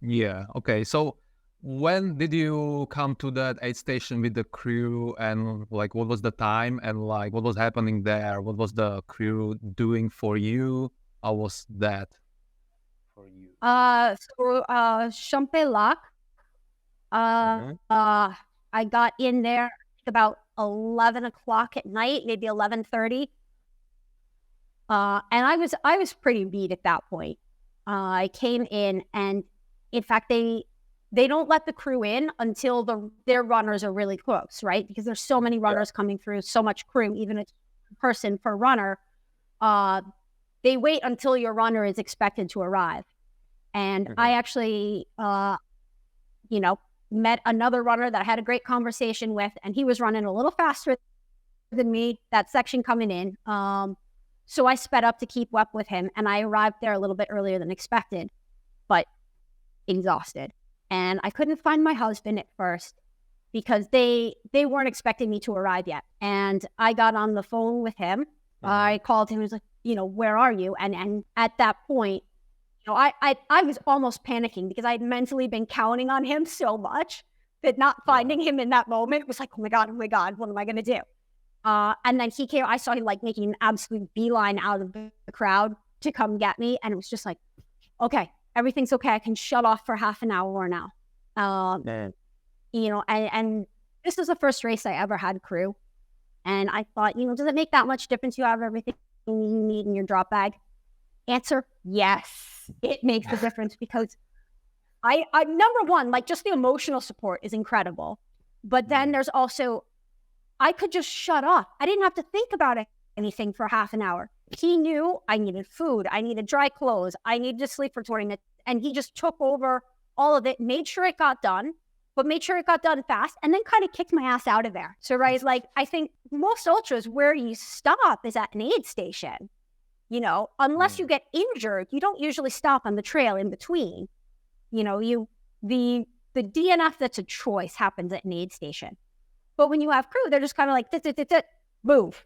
Yeah. Okay. So when did you come to that aid station with the crew, and like what was the time and like what was happening there? What was the crew doing for you? How was that for you? Champelac, I got in there about 11 o'clock at night, maybe 11:30. And I was pretty beat at that point. I came in, and in fact, they don't let the crew in until their runners are really close, right? Because there's so many runners coming through, so much crew, even a person per runner. They wait until your runner is expected to arrive. And I actually, met another runner that I had a great conversation with, and he was running a little faster than me, that section coming in. So I sped up to keep up with him, and I arrived there a little bit earlier than expected, but exhausted. And I couldn't find my husband at first because they weren't expecting me to arrive yet. And I got on the phone with him. I called him. He was like, where are you? And at that point, I was almost panicking because I had mentally been counting on him so much that not finding him in that moment was like, oh my God, what am I going to do? And then he came, I saw him like making an absolute beeline out of the crowd to come get me. And it was just like, okay, everything's okay. I can shut off for half an hour now. And this is the first race I ever had crew. And I thought, does it make that much difference you have everything you need in your drop bag? Answer, yes, it makes a difference because I number one, like just the emotional support is incredible. But then there's also, I could just shut off. I didn't have to think about anything for half an hour. He knew I needed food. I needed dry clothes. I needed to sleep for 20 minutes. And he just took over all of it, made sure it got done, but made sure it got done fast, and then kind of kicked my ass out of there. So, right, like I think most ultras where you stop is at an aid station. Unless you get injured, you don't usually stop on the trail in between. The DNF that's a choice happens at an aid station. But when you have crew, they're just kind of like, move.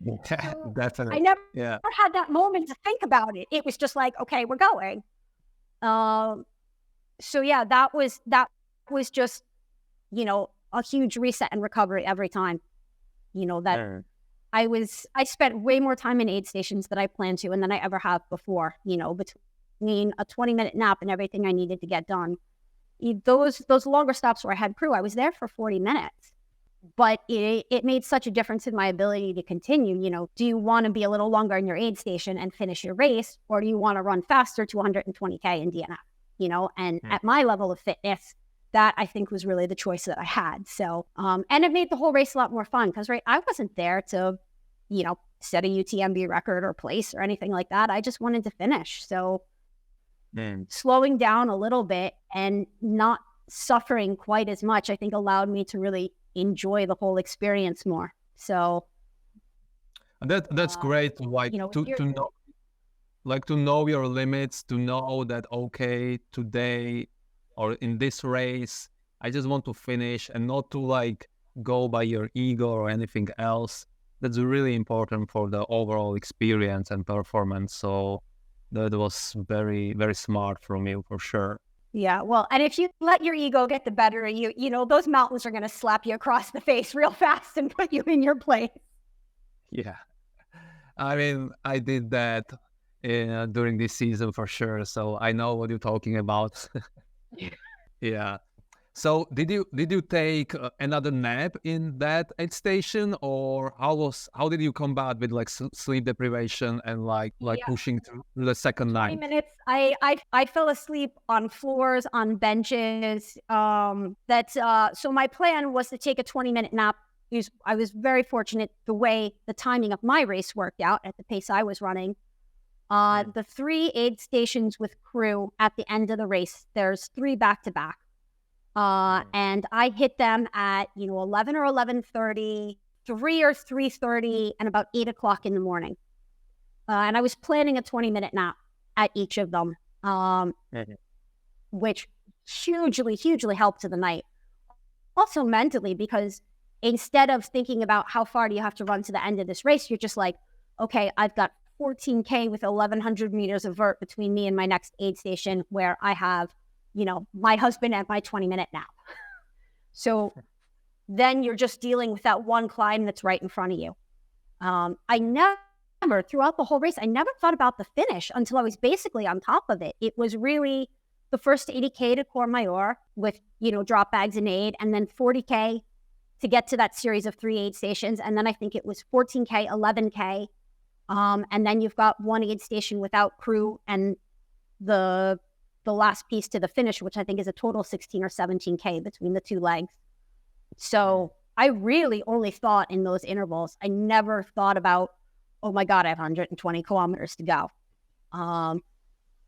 Yeah, definitely. I never had that moment to think about it. It was just like, okay, we're going. So yeah, that was just, a huge reset and recovery every time. I spent way more time in aid stations than I planned to and than I ever have before, between a 20-minute nap and everything I needed to get done. Those longer stops where I had crew, I was there for 40 minutes. but it made such a difference in my ability to continue. You know, do you want to be a little longer in your aid station and finish your race, or do you want to run faster to 120K in DNF? You know, and at my level of fitness, that I think was really the choice that I had. So, and it made the whole race a lot more fun because, right, I wasn't there to, you know, set a UTMB record or place or anything like that. I just wanted to finish. So slowing down a little bit and not suffering quite as much, I think allowed me to really enjoy the whole experience more. So that's great. Like, you know, to know, like, to know your limits, to know that, okay, today or in this race, I just want to finish and not to like go by your ego or anything else. That's really important for the overall experience and performance. So that was very, very smart from you for sure. Yeah, well, and if you let your ego get the better of you, you know, those mountains are going to slap you across the face real fast and put you in your place. Yeah. I mean, I did that during this season for sure. So I know what you're talking about. Yeah. So did you take another nap in that aid station, or how did you combat with like sleep deprivation and like pushing through the second night? 20 minutes. I fell asleep on floors, on benches. So my plan was to take a 20-minute nap. I was very fortunate the way the timing of my race worked out at the pace I was running. The 3 aid stations with crew at the end of the race, there's 3 back-to-back. And I hit them at, 11 or 11:30, 3 or 3:30, and about 8 o'clock in the morning. And I was planning a 20-minute nap at each of them, which hugely helped to the night. Also mentally, because instead of thinking about how far do you have to run to the end of this race, you're just like, okay, I've got 14K with 1,100 meters of vert between me and my next aid station where I have, my husband and my 20-minute nap. So then you're just dealing with that one climb that's right in front of you. I never, throughout the whole race, I never thought about the finish until I was basically on top of it. It was really the first 80K to Courmayeur with, drop bags and aid, and then 40K to get to that series of 3 aid stations. And then I think it was 14K, 11K. And then you've got 1 aid station without crew and the last piece to the finish, which I think is a total 16 or 17K between the 2 legs. So I really only thought in those intervals. I never thought about, oh my God, I have 120 kilometers to go,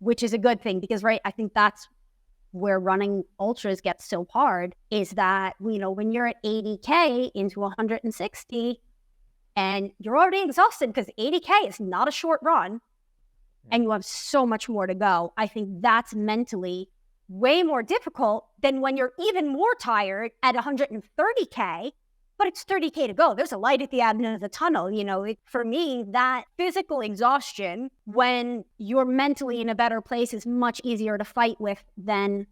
which is a good thing because, right, I think that's where running ultras gets so hard is that, when you're at 80K into 160 and you're already exhausted because 80K is not a short run, and you have so much more to go. I think that's mentally way more difficult than when you're even more tired at 130K, but it's 30K to go. There's a light at the end of the tunnel. For me, that physical exhaustion, when you're mentally in a better place, is much easier to fight with than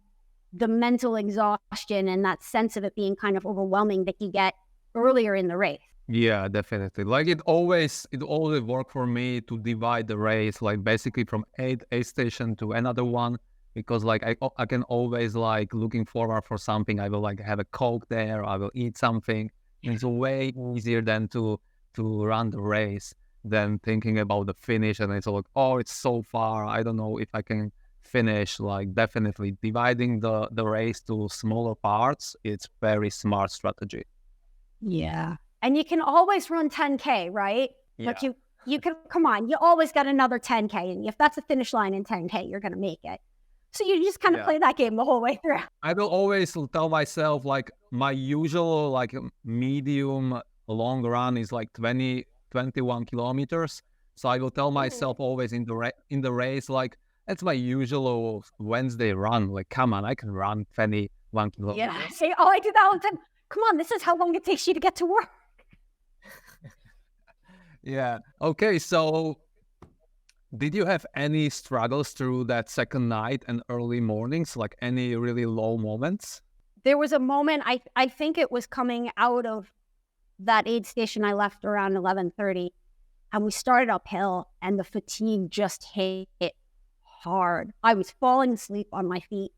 the mental exhaustion and that sense of it being kind of overwhelming that you get earlier in the race. Yeah, definitely. Like it always worked for me to divide the race, like basically from aid station to another one, because like I can always like looking forward for something. I will like have a Coke there. I will eat something. It's way easier than to run the race than thinking about the finish. And it's like, oh, it's so far. I don't know if I can finish. Like definitely dividing the race to smaller parts. It's very smart strategy. Yeah. And you can always run 10K, right? Yeah. But you can, come on, you always got another 10K. And if that's a finish line in 10K, you're going to make it. So you just kind of play that game the whole way through. I will always tell myself, like, my usual, like, medium long run is like 21 kilometers. So I will tell myself always in the race, like, that's my usual Wednesday run. Like, come on, I can run 21 kilometers. Yeah. Say, I do that all the time. Come on, this is how long it takes you to get to work. Yeah. Okay. So did you have any struggles through that second night and early mornings, like any really low moments? There was a moment, I think it was coming out of that aid station I left around 11:30, and we started uphill and the fatigue just hit hard. I was falling asleep on my feet.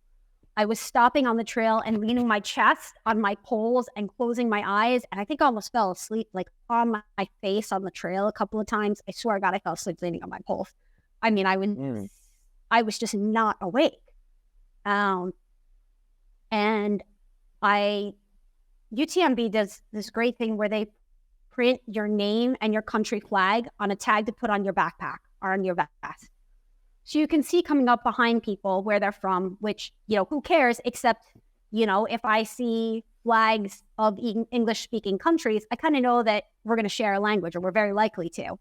I was stopping on the trail and leaning my chest on my poles and closing my eyes. And I think I almost fell asleep, like on my face on the trail a couple of times. I swear to God, I fell asleep leaning on my poles. I mean, I was just not awake. And UTMB does this great thing where they print your name and your country flag on a tag to put on your backpack or on your vest. So you can see coming up behind people where they're from, which, who cares, except, if I see flags of English-speaking countries, I kind of know that we're going to share a language, or we're very likely to.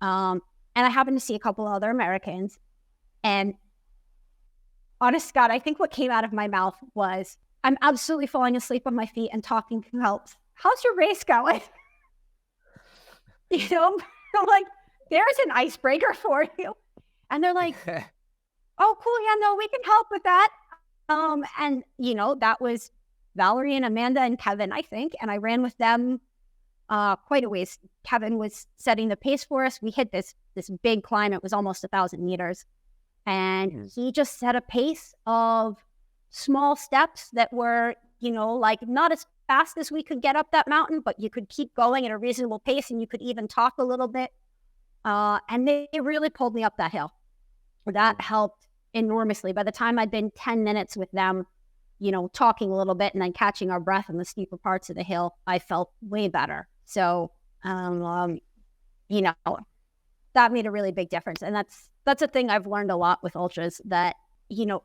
And I happened to see a couple other Americans. And honest God, I think what came out of my mouth was, I'm absolutely falling asleep on my feet and talking to Alps. How's your race going? I'm like, there's an icebreaker for you. And they're like, oh, cool. Yeah, no, we can help with that. And, that was Valerie and Amanda and Kevin, I think. And I ran with them quite a ways. Kevin was setting the pace for us. We hit this big climb. It was almost 1,000 meters. And he just set a pace of small steps that were, like not as fast as we could get up that mountain, but you could keep going at a reasonable pace and you could even talk a little bit. And they really pulled me up that hill. That helped enormously. By the time I'd been 10 minutes with them, talking a little bit and then catching our breath in the steeper parts of the hill, I felt way better. So, that made a really big difference. And that's a thing I've learned a lot with ultras, that, your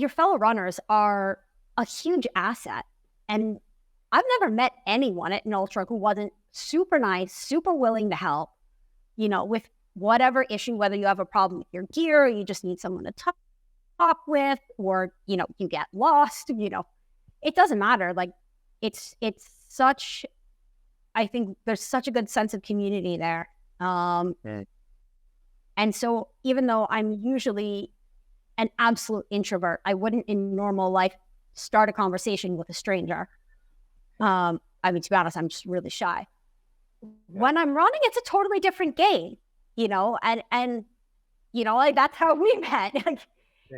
fellow runners are a huge asset. And I've never met anyone at an ultra who wasn't super nice, super willing to help, with whatever issue, whether you have a problem with your gear, or you just need someone to talk with, or, you get lost, it doesn't matter. Like it's such, I think there's such a good sense of community there. And so even though I'm usually an absolute introvert, I wouldn't in normal life start a conversation with a stranger. To be honest, I'm just really shy. When I'm running, it's a totally different game, and like that's how we met.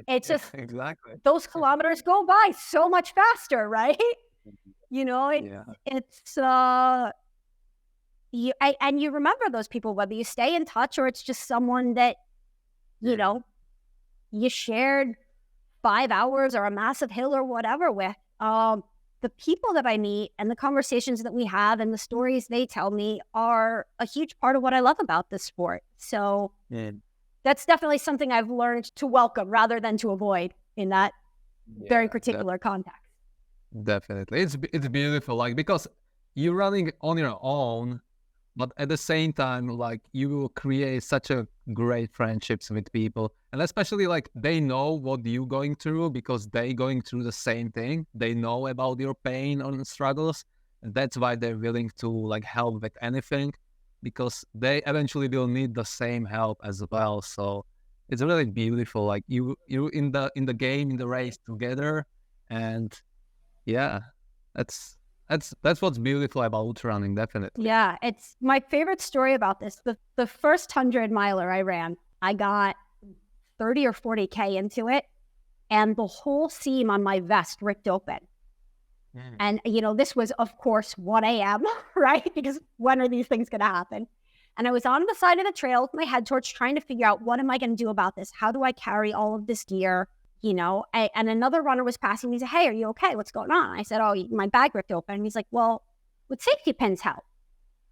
It's just exactly those kilometers go by so much faster, right? It's and you remember those people, whether you stay in touch or it's just someone that, you shared 5 hours or a massive hill or whatever with. The people that I meet and the conversations that we have and the stories they tell me are a huge part of what I love about this sport. So that's definitely something I've learned to welcome rather than to avoid in that very particular context. Definitely. It's beautiful, like, because you're running on your own, but at the same time, like, you will create such a great friendships with people. And especially, like, they know what you're going through because they going through the same thing. They know about your pain and struggles. And that's why they're willing to, like, help with anything, because they eventually will need the same help as well. So it's really beautiful. Like, you're in the game, in the race together. And yeah, that's what's beautiful about ultra running, definitely. Yeah, it's my favorite story about this. The first 100-miler I ran, I got 30 or 40K into it, and the whole seam on my vest ripped open. And, this was, of course, 1 a.m., right? Because when are these things going to happen? And I was on the side of the trail with my head torch trying to figure out, what am I going to do about this? How do I carry all of this gear? And another runner was passing me. He said, hey, are you okay? What's going on? I said, oh, my bag ripped open. And he's like, well, would safety pins help?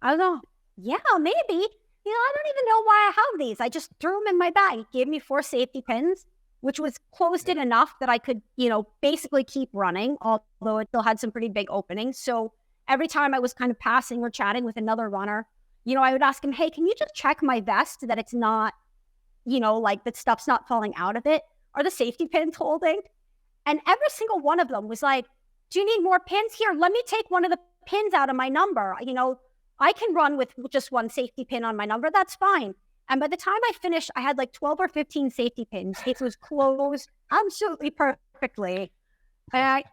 I was like, yeah, maybe. I don't even know why I have these. I just threw them in my bag. He gave me 4 safety pins, which was closed in enough that I could, basically keep running, although it still had some pretty big openings. So every time I was kind of passing or chatting with another runner, I would ask him, hey, can you just check my vest that it's not, like that stuff's not falling out of it? Are the safety pins holding? And every single one of them was like, do you need more pins? Here, let me take one of the pins out of my number. I can run with just 1 safety pin on my number. That's fine. And by the time I finished, I had like 12 or 15 safety pins. It was closed absolutely perfectly. And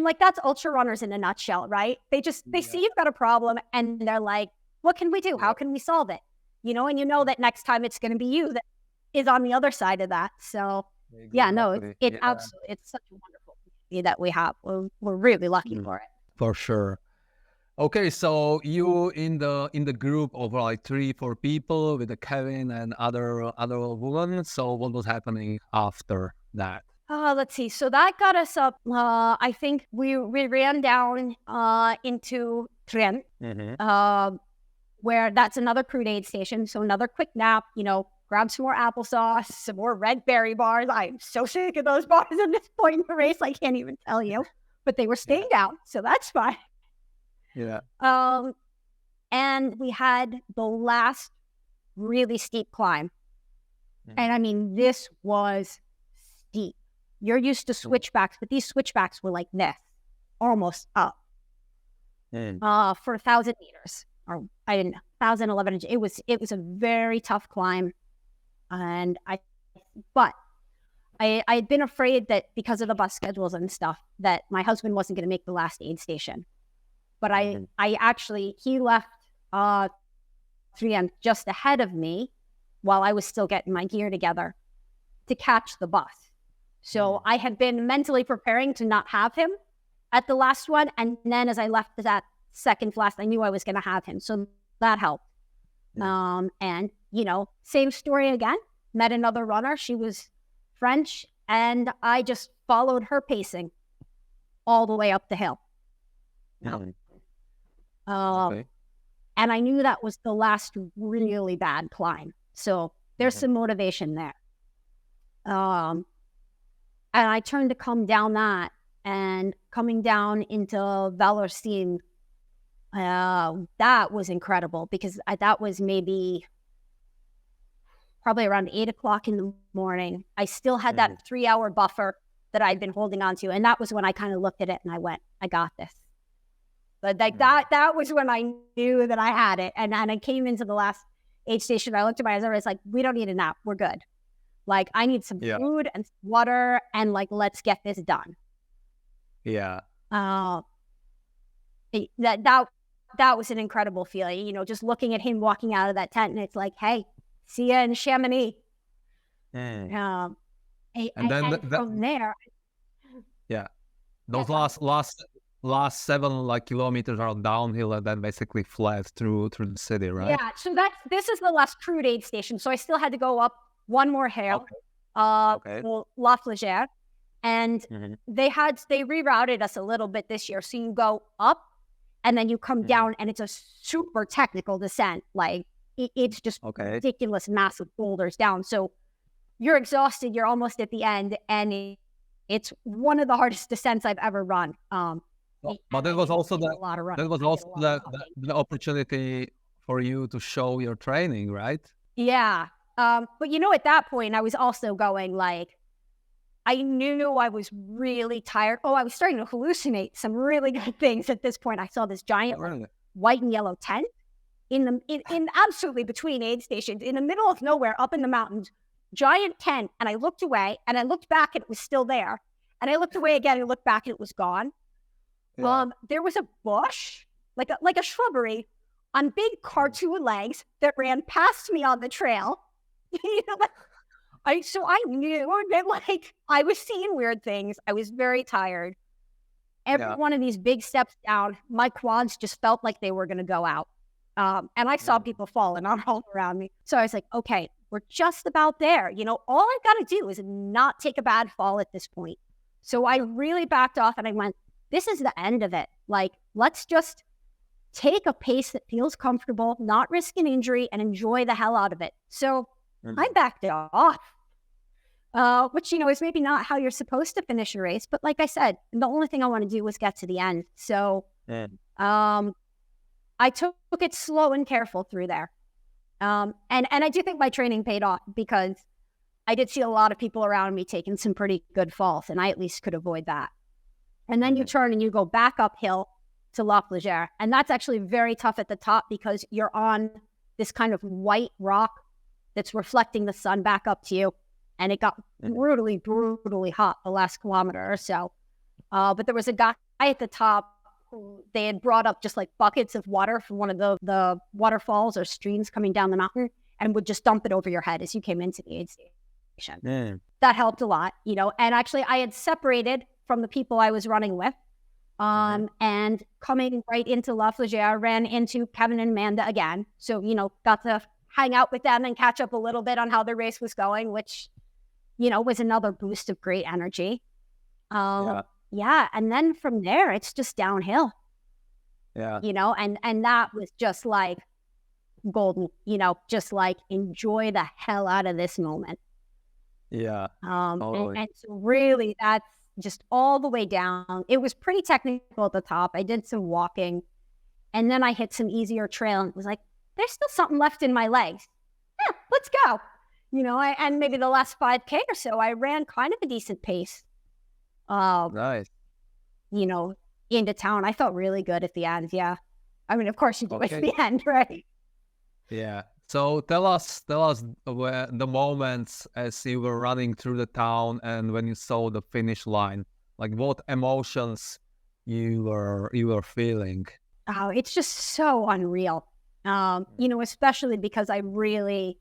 like, that's ultra runners in a nutshell, right? They see you've got a problem and they're like, what can we do? How can we solve it? And that next time it's going to be you that is on the other side of that. So Yeah, no, Exactly. Yeah, absolutely, it's such a wonderful community that we have. We're really lucky Mm. for it. for sure. Okay, so you in the group of like 3-4 people with the Kevin and other women. So what was happening after that? Let's see. So that got us up. I think we ran down into Trent, Mm-hmm. where that's another crude aid station. So another quick nap, grab some more applesauce, some more red berry bars. I'm so sick of those bars at this point in the race. I can't even tell you, but they were staying down. So that's fine. Yeah. And we had the last really steep climb. Mhm. And I mean, this was steep. You're used to switchbacks, but these switchbacks were like this, almost up for 1,000 meters. Or I didn't know, 1,011 inches. It was a very tough climb. And but I had been afraid that because of the bus schedules and stuff, that my husband wasn't going to make the last aid station. But he left 3M just ahead of me while I was still getting my gear together to catch the bus. So I had been mentally preparing to not have him at the last one. And then as I left that second to last, I knew I was going to have him. So that helped. And, same story again. Met another runner. She was French. And I just followed her pacing all the way up the hill. Okay. And I knew that was the last really bad climb. So there's some motivation there. And I turned to come down that, and coming down into Hallucinations, that was incredible because that was maybe probably around 8 o'clock in the morning. I still had that 3-hour buffer that I'd been holding on to. And that was when I kind of looked at it and I went, I got this. But like that was when I knew that I had it. And I came into the last aid station. I looked at my husband. I was like, we don't need a nap. We're good. Like, I need some food and water, and like, let's get this done. Yeah. That was an incredible feeling. Just looking at him walking out of that tent, and it's like, hey, see ya in Chamonix. And then from there, those last 7 kilometers are downhill and then basically flat through the city, right? Yeah. So this is the last crude aid station. So I still had to go up one more hill, La Flégère, and they rerouted us a little bit this year. So you go up and then you come down, and it's a super technical descent. Like it's just ridiculous, massive boulders down. So you're exhausted. You're almost at the end, and it's one of the hardest descents I've ever run. But that was also the opportunity for you to show your training, right? Yeah. But at that point, I was also going like, I knew I was really tired. Oh, I was starting to hallucinate some really good things at this point. I saw this giant white and yellow tent in absolutely between aid stations in the middle of nowhere up in the mountains, giant tent. And I looked away and I looked back and it was still there. And I looked away again and looked back and it was gone. Yeah. There was a bush, like a shrubbery on big cartoon legs that ran past me on the trail. So I knew that like I was seeing weird things. I was very tired. Every one of these big steps down, my quads just felt like they were going to go out. And I saw people falling all around me. So I was like, okay, we're just about there. All I've got to do is not take a bad fall at this point. So I really backed off and I went, this is the end of it. Like, let's just take a pace that feels comfortable, not risk an injury, and enjoy the hell out of it. So I backed off, which, is maybe not how you're supposed to finish a race. But like I said, the only thing I want to do was get to the end. So I took it slow and careful through there. And I do think my training paid off because I did see a lot of people around me taking some pretty good falls, and I at least could avoid that. And then you turn and you go back uphill to La Flégère. And that's actually very tough at the top because you're on this kind of white rock that's reflecting the sun back up to you. And it got brutally hot the last kilometer or so. But there was a guy at the top who they had brought up just like buckets of water from one of the waterfalls or streams coming down the mountain and would just dump it over your head as you came into the aid station. that helped a lot, and actually I had separated from the people I was running with. And coming right into La Flégère, I ran into Kevin and Amanda again. So, got to hang out with them and catch up a little bit on how the race was going, which, was another boost of great energy. Yeah. And then from there, it's just downhill. Yeah. And that was just like golden, just like enjoy the hell out of this moment. Yeah. And so really that's just all the way down. It was pretty technical at the top. I did some walking and then I hit some easier trail and it was like, there's still something left in my legs. Yeah, let's go. And maybe the last 5K or so, I ran kind of a decent pace. Nice. Into town. I felt really good at the end. Yeah. I mean, of course you do at the end, right? Yeah. So tell us the moments as you were running through the town and when you saw the finish line, like what emotions you were feeling. Oh, it's just so unreal. Especially because I really,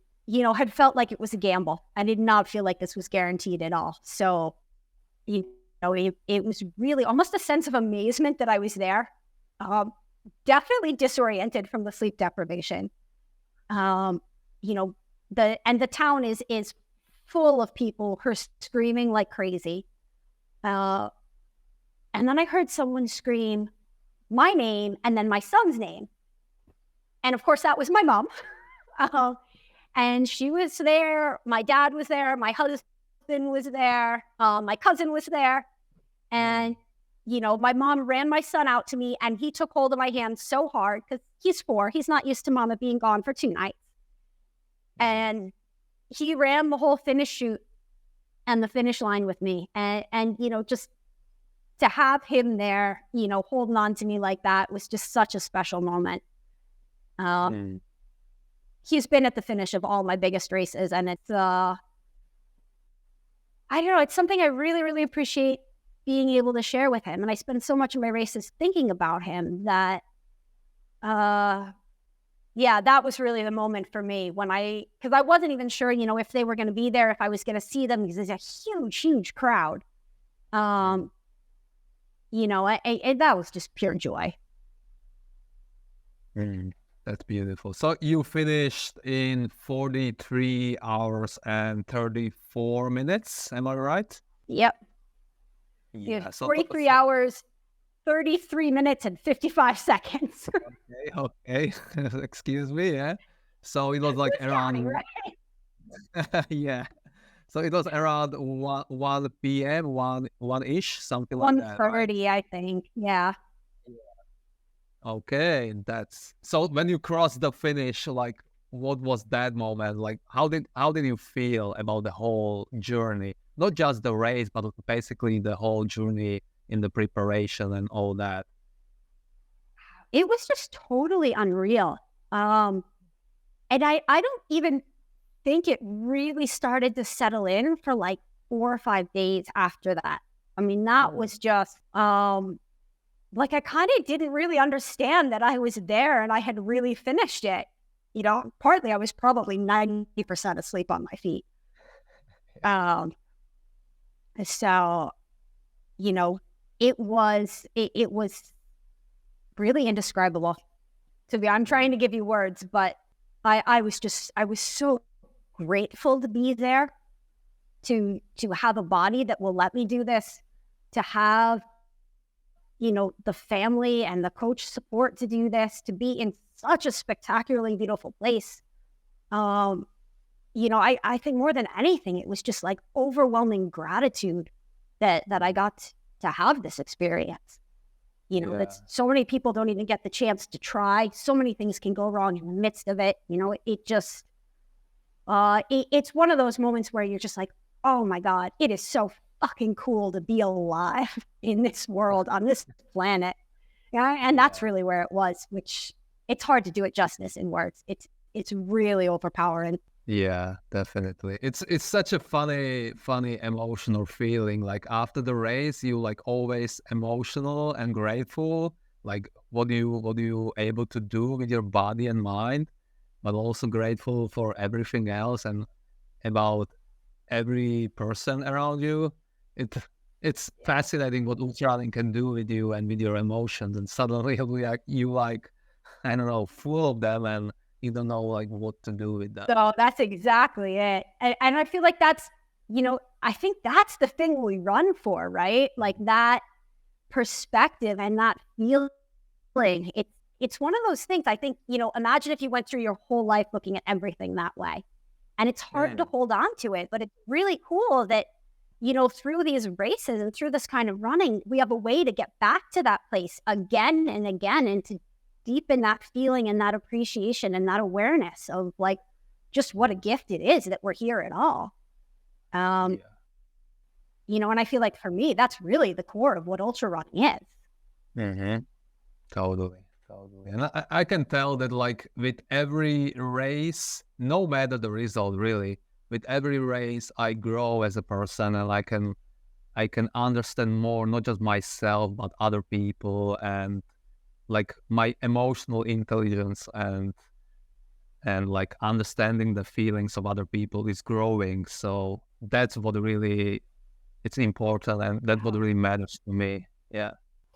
had felt like it was a gamble. I did not feel like this was guaranteed at all. So, it was really almost a sense of amazement that I was there. Definitely disoriented from the sleep deprivation. The town is full of people who are screaming like crazy. And then I heard someone scream my name and then my son's name. And of course that was my mom. And she was there. My dad was there. My husband was there. My cousin was there. And, my mom ran my son out to me and he took hold of my hand so hard because he's 4. He's not used to mama being gone for 2 nights. And he ran the whole finish chute and the finish line with me. And just to have him there, holding on to me like that was just such a special moment. He's been at the finish of all my biggest races. And it's, I don't know, it's something I really, really appreciate being able to share with him. And I spend so much of my races thinking about him that, that was really the moment for me because I wasn't even sure, if they were going to be there, if I was going to see them because there's a huge, huge crowd. That was just pure joy. That's beautiful. So you finished in 43 hours and 34 minutes. Am I right? Yep. Yeah. 43 hours, 33 minutes and 55 seconds. Okay. Excuse me. Yeah. So it was like around. Right? Yeah. So it was around 1 p.m., 1-ish, something like that. 1:30, right? I think. Yeah. Okay, so when you crossed the finish, like what was that moment? Like how did you feel about the whole journey? Not just the race, but basically the whole journey in the preparation and all that. It was just totally unreal. And I don't even think it really started to settle in for like 4 or 5 days after that. I mean, that was just like I kind of didn't really understand that I was there and I had really finished it. Partly I was probably 90% asleep on my feet. So, it was really indescribable. I'm trying to give you words, but I was so grateful to be there, to have a body that will let me do this, to have the family and the coach support to do this, to be in such a spectacularly beautiful place. I think more than anything, it was just like overwhelming gratitude that I got to have this experience. That so many people don't even get the chance to try. So many things can go wrong in the midst of it. It just, it's one of those moments where you're just like, oh my God, it is so fucking cool to be alive in this world, on this planet. Yeah, and that's really where it was, which it's hard to do it justice in words. It's really overpowering. Yeah, definitely. It's such a funny emotional feeling. Like after the race, you like always emotional and grateful. Like what you able to do with your body and mind, but also grateful for everything else and about every person around you. It's fascinating what ultrarunning can do with you and with your emotions, and suddenly you like I don't know, full of them, and you don't know like what to do with them. So that's exactly it. And I feel like that's, I think that's the thing we run for, right? Like that perspective and that feeling. It's one of those things. I think, imagine if you went through your whole life looking at everything that way. And it's hard to hold on to it, but it's really cool that, through these races and through this kind of running, we have a way to get back to that place again and again, and to deepen that feeling and that appreciation and that awareness of like just what a gift it is that we're here at all. And I feel like for me, that's really the core of what ultra running is. Totally. And I can tell that like with every race, no matter the result really, with every race I grow as a person, and I can understand more, not just myself, but other people, and like my emotional intelligence and like understanding the feelings of other people is growing. So that's what really it's important, and that's what really matters to me. Yeah.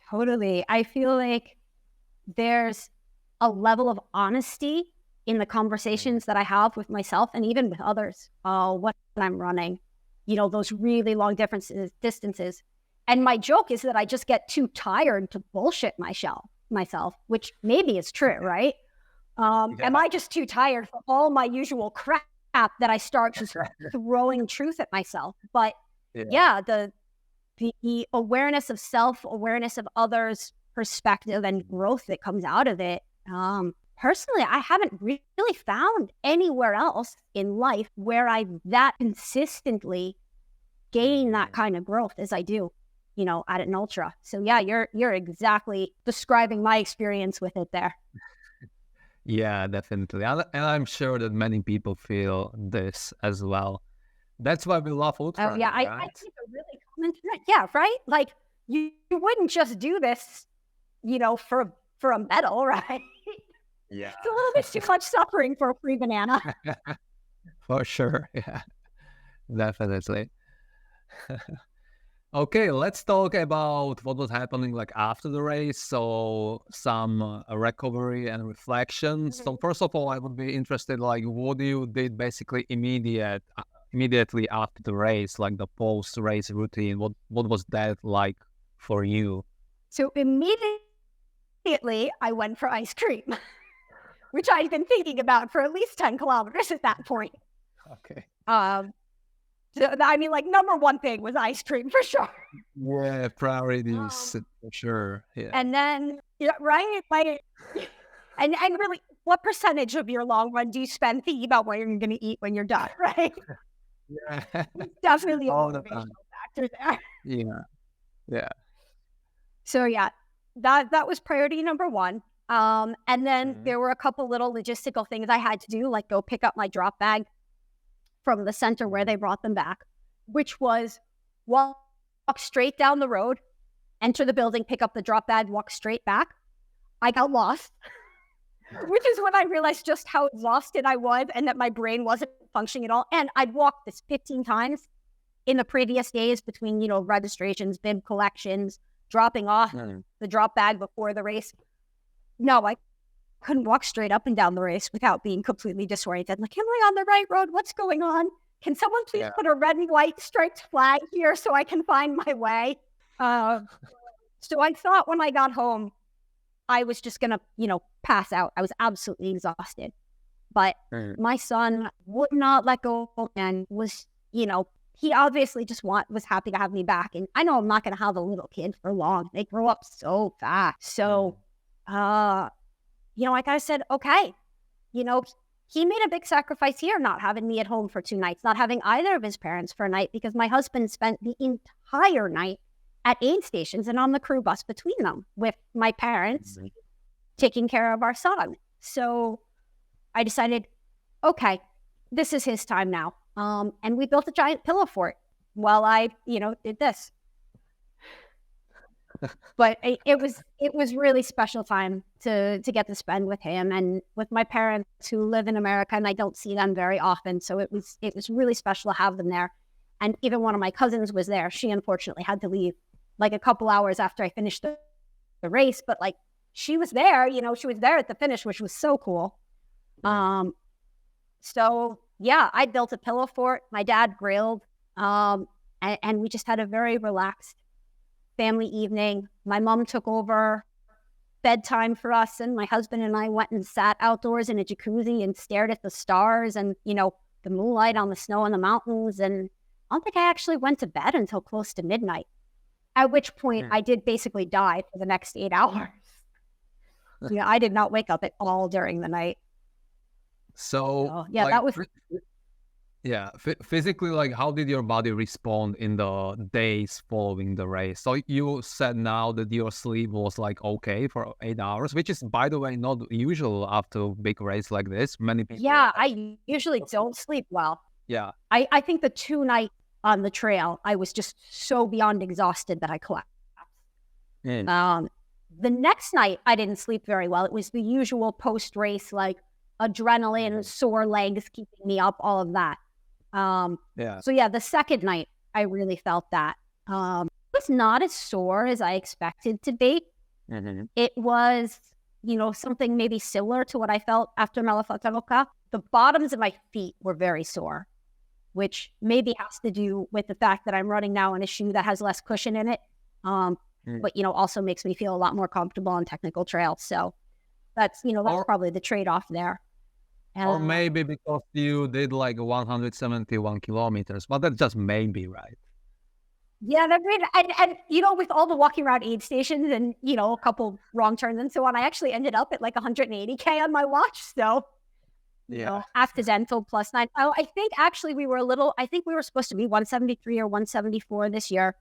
Totally. I feel like there's a level of honesty in the conversations that I have with myself and even with others when I'm running, those really long distances. And my joke is that I just get too tired to bullshit myself, which maybe is true, right? Am I just too tired for all my usual crap that I start just throwing truth at myself? But the awareness of self, awareness of others' perspective and growth that comes out of it. Personally, I haven't really found anywhere else in life where I that consistently gain that kind of growth as I do, at an ultra. So yeah, you're exactly describing my experience with it there. Yeah, definitely. And I'm sure that many people feel this as well. That's why we love ultra. Oh yeah, right? I think a really common thread. Yeah, right? Like you wouldn't just do this, for a medal, right? Yeah. It's a little bit too much suffering for a free banana. For sure. Yeah, definitely. Okay, let's talk about what was happening like after the race. So some recovery and reflection. So first of all, I would be interested, like what you did basically immediately after the race, like the post-race routine. What was that like for you? So immediately I went for ice cream, which I'd been thinking about for at least 10 kilometers at that point. Okay. So, I mean, like number one thing was ice cream for sure. Yeah, priorities for sure. Yeah. And then, right? Like, and really, what percentage of your long run do you spend thinking about what you're going to eat when you're done, right? Yeah. Definitely a motivational factor there. Yeah. So yeah, that was priority number one. And then there were a couple little logistical things I had to do, like go pick up my drop bag from the center where they brought them back, which was walk straight down the road, enter the building, pick up the drop bag, walk straight back. I got lost, which is when I realized just how exhausted I was and that my brain wasn't functioning at all. And I'd walked this 15 times in the previous days between, registrations, bib collections, dropping off the drop bag before the race. No, I couldn't walk straight up and down the race without being completely disoriented. Like, am I on the right road? What's going on? Can someone please put a red and white striped flag here so I can find my way? So I thought when I got home, I was just going to, pass out. I was absolutely exhausted. But my son would not let go and was, he obviously just was happy to have me back. And I know I'm not going to have a little kid for long. They grow up so fast. So, I kind of said, okay, he made a big sacrifice here, not having me at home for 2 nights, not having either of his parents for a night, because my husband spent the entire night at aid stations and on the crew bus between them with my parents taking care of our son. So I decided, okay, this is his time now. And we built a giant pillow fort while I, did this. But it was really special time to get to spend with him and with my parents who live in America, and I don't see them very often. So it was really special to have them there. And even one of my cousins was there. She unfortunately had to leave like a couple hours after I finished the race, but like she was there, she was there at the finish, which was so cool. So yeah, I built a pillow fort. My dad grilled, and we just had a very relaxed family evening. My mom took over bedtime for us, and my husband and I went and sat outdoors in a jacuzzi and stared at the stars and, the moonlight on the snow in the mountains. And I don't think I actually went to bed until close to midnight, at which point I did basically die for the next 8 hours. I did not wake up at all during the night. So yeah, like, that was... physically, like, how did your body respond in the days following the race? So you said now that your sleep was like okay for 8 hours, which is, by the way, not usual after a big race like this. Many people... Yeah, I usually don't sleep well. Yeah. I think the 2 nights on the trail, I was just so beyond exhausted that I collapsed. The next night, I didn't sleep very well. It was the usual post-race, like adrenaline, sore legs keeping me up, all of that. So yeah, the second night, I really felt that. It was not as sore as I expected to be. It was, something maybe similar to what I felt after Malafatavoka. The bottoms of my feet were very sore, which maybe has to do with the fact that I'm running now in a shoe that has less cushion in it. But, also makes me feel a lot more comfortable on technical trails. So that's, that's probably the trade-off there. Or maybe because you did like 171 kilometers, but that's just maybe, right? Yeah, that's right. And with all the walking around aid stations and, a couple wrong turns and so on, I actually ended up at like 180K on my watch. So, accidental +9. I think actually we were supposed to be 173 or 174 this year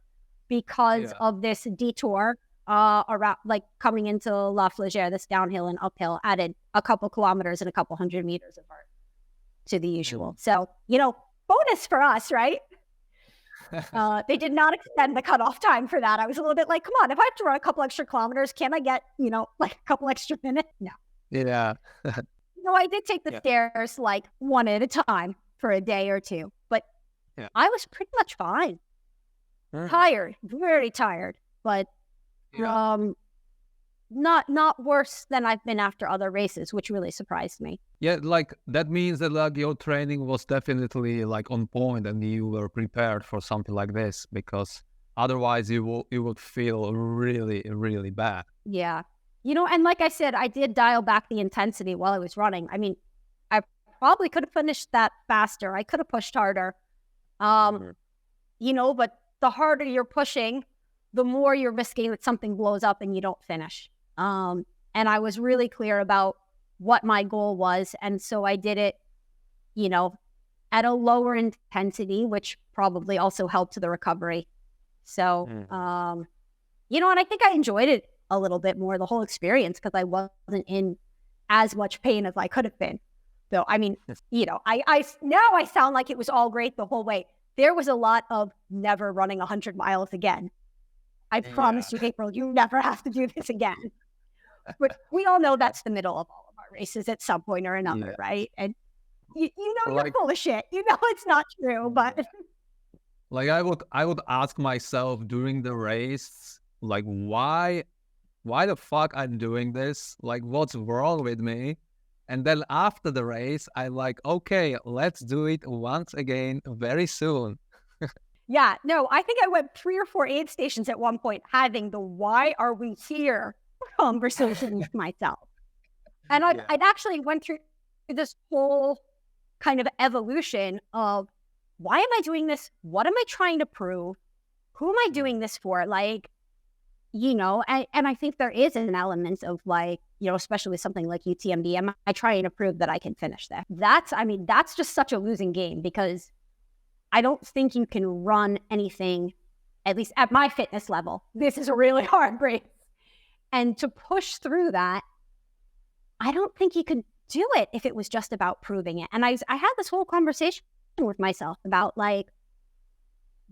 because of this detour around, like coming into La Flégère, this downhill and uphill, added a couple kilometers and a couple 100 meters apart to the usual. So, bonus for us, right? They did not extend the cutoff time for that. I was a little bit like, come on, if I have to run a couple extra kilometers, can I get, like a couple extra minutes? No. Yeah. I did take the stairs like one at a time for a day or two, but I was pretty much fine. Tired, very tired, but not worse than I've been after other races, which really surprised me. Yeah, like that means that like your training was definitely like on point and you were prepared for something like this, because otherwise you would feel really, really bad. Yeah. And like I said, I did dial back the intensity while I was running. I mean, I probably could have finished that faster. I could have pushed harder. But the harder you're pushing, the more you're risking that something blows up and you don't finish. And I was really clear about what my goal was. And so I did it, at a lower intensity, which probably also helped to the recovery. So, and I think I enjoyed it a little bit more, the whole experience, because I wasn't in as much pain as I could have been. So, I mean, I now I sound like it was all great the whole way. There was a lot of never running 100 miles again. I promise you, April, you never have to do this again. But we all know that's the middle of all of our races at some point or another, right? And you're full of shit. It's not true, but like I would ask myself during the race, like why the fuck I'm doing this? Like what's wrong with me? And then after the race, I'm like, okay, let's do it once again very soon. Yeah, no, I think I went 3 or 4 aid stations at one point having the why are we here conversation with myself. And I'd actually went through this whole kind of evolution of why am I doing this? What am I trying to prove? Who am I doing this for? Like, and I think there is an element of like, especially with something like UTMB, am I trying to prove that I can finish that? That's just such a losing game, because I don't think you can run anything, at least at my fitness level. This is a really hard race. And to push through that, I don't think you could do it if it was just about proving it. And I had this whole conversation with myself about like,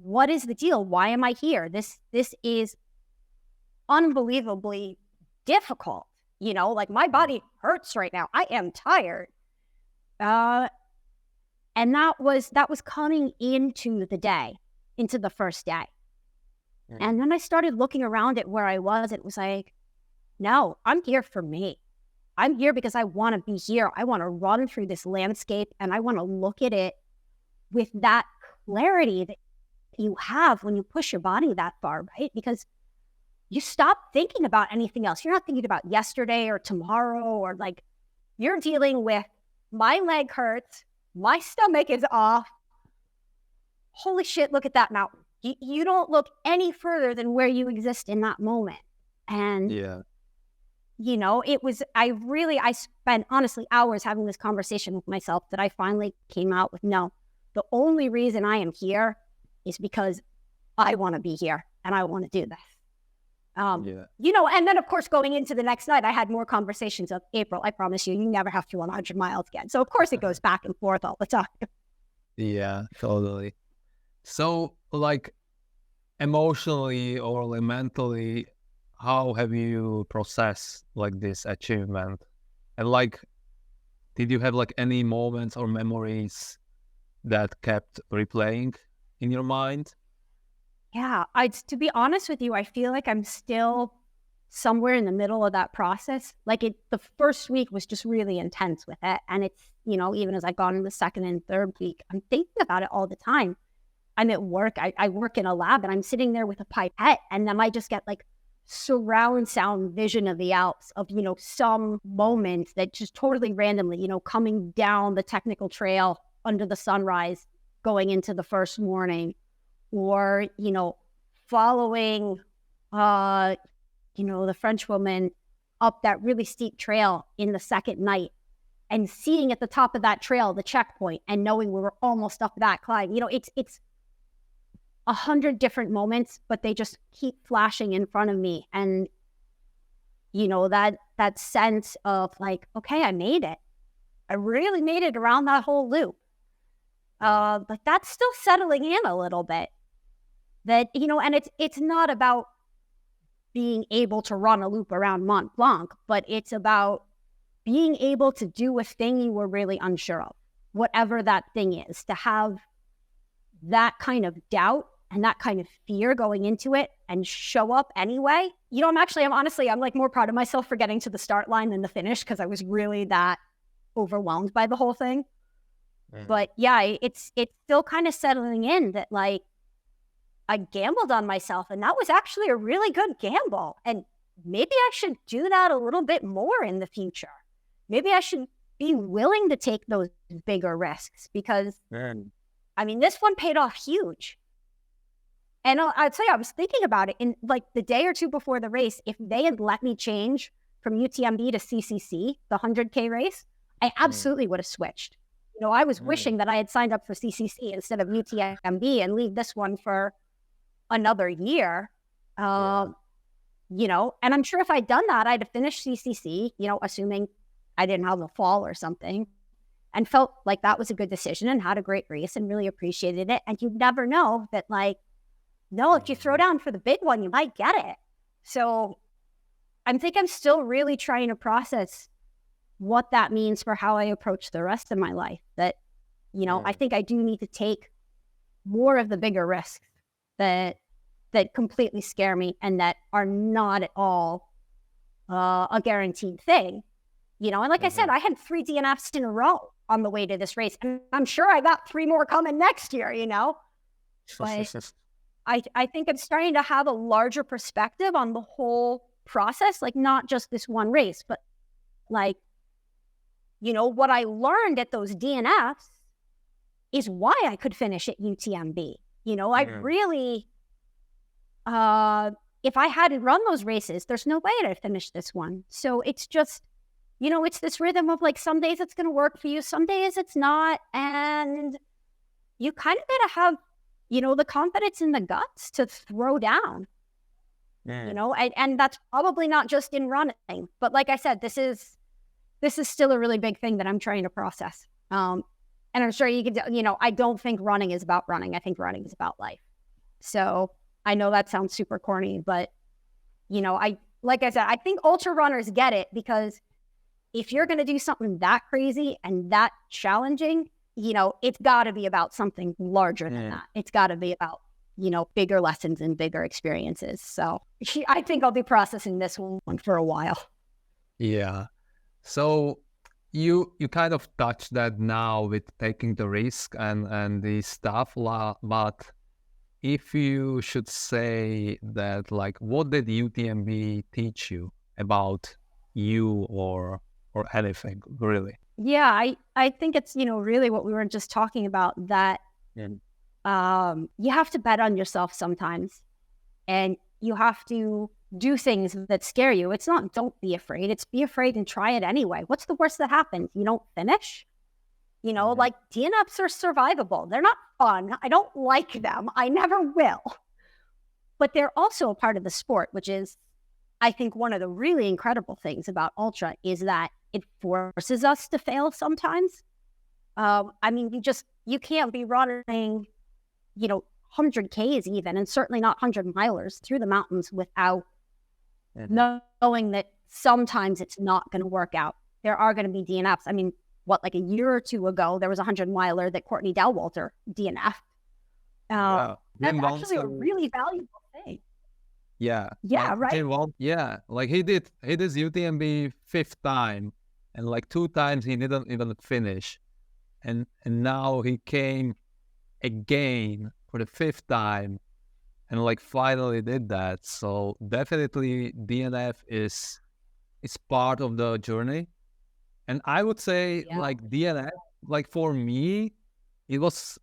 what is the deal? Why am I here? This is unbelievably difficult. Like my body hurts right now. I am tired. And that was coming into the first day. And then I started looking around at where I was. It was like, no, I'm here for me. I'm here because I want to be here. I want to run through this landscape, and I want to look at it with that clarity that you have when you push your body that far, right? Because you stop thinking about anything else. You're not thinking about yesterday or tomorrow, or like, you're dealing with, my leg hurts, my stomach is off. Holy shit, look at that mountain. You don't look any further than where you exist in that moment. And, I spent honestly hours having this conversation with myself that I finally came out with, no, the only reason I am here is because I want to be here and I want to do this. And then of course, going into the next night, I had more conversations of, April, I promise you never have to run 100 miles again. So of course it goes back and forth all the time. Yeah, totally. So like emotionally or like mentally, how have you processed like this achievement? And like, did you have like any moments or memories that kept replaying in your mind? Yeah, to be honest with you, I feel like I'm still somewhere in the middle of that process. Like the first week was just really intense with it. And it's, even as I've gone in the second and third week, I'm thinking about it all the time. I'm at work. I work in a lab, and I'm sitting there with a pipette, and then I just get like surround sound vision of the Alps, of, some moments that just totally randomly, coming down the technical trail under the sunrise, going into the first morning, or, following, the French woman up that really steep trail in the second night, and seeing at the top of that trail, the checkpoint, and knowing we were almost up that climb. It's 100 different moments, but they just keep flashing in front of me. And, that sense of like, okay, I made it. I really made it around that whole loop. But that's still settling in a little bit. That, and it's not about being able to run a loop around Mont Blanc, but it's about being able to do a thing you were really unsure of, whatever that thing is, to have that kind of doubt and that kind of fear going into it and show up anyway. I'm like more proud of myself for getting to the start line than the finish, because I was really that overwhelmed by the whole thing. But yeah, it's still kind of settling in that like, I gambled on myself, and that was actually a really good gamble. And maybe I should do that a little bit more in the future. Maybe I should be willing to take those bigger risks, because this one paid off huge. And I'll tell you, I was thinking about it in like the day or two before the race. If they had let me change from UTMB to CCC, the 100K race, I absolutely would have switched. I was wishing that I had signed up for CCC instead of UTMB and leave this one for another year. And I'm sure if I'd done that, I'd have finished CCC, assuming I didn't have a fall or something, and felt like that was a good decision and had a great race and really appreciated it. And you never know that, like, no, if you throw down for the big one, you might get it. So I think I'm still really trying to process what that means for how I approach the rest of my life. That, I think I do need to take more of the bigger risks that completely scare me and that are not at all a guaranteed thing. And like I said, I had 3 DNFs in a row on the way to this race, and I'm sure I got 3 more coming next year, But I think I'm starting to have a larger perspective on the whole process, like not just this one race, but like, what I learned at those DNFs is why I could finish at UTMB. I really, if I hadn't run those races, there's no way I'd finish this one. So it's just, it's this rhythm of like, some days it's going to work for you, some days it's not. And you kind of got to have, the confidence and the guts to throw down, and that's probably not just in running. But like I said, this is still a really big thing that I'm trying to process. And I'm sure you can, I don't think running is about running. I think running is about life. So I know that sounds super corny, but, like I said, I think ultra runners get it, because if you're going to do something that crazy and that challenging, it's got to be about something larger than that. It's got to be about, bigger lessons and bigger experiences. So I think I'll be processing this one for a while. Yeah. So you kind of touched that now with taking the risk and the stuff, but if you should say that, like, what did UTMB teach you about you or anything really? Yeah, I think it's, really what we were just talking about, that you have to bet on yourself sometimes, and you have to do things that scare you. It's not don't be afraid, it's be afraid and try it anyway. What's the worst that happens? You don't finish? Like DNFs are survivable. They're not fun. I don't like them. I never will. But they're also a part of the sport, which is, I think, one of the really incredible things about ultra is that it forces us to fail sometimes. You can't be running, 100 Ks even, and certainly not 100 milers through the mountains without knowing that sometimes it's not going to work out. There are going to be DNFs. Like a year or two ago, there was a 100-miler that Courtney Dalwalter DNF'd. That's actually a really valuable thing. Yeah. Yeah, right? Like he did his UTMB 5th time, and like 2 times he didn't even finish. And now he came again for the 5th time and like finally did that. So definitely DNF is part of the journey. And I would say like DNF, like for me, it was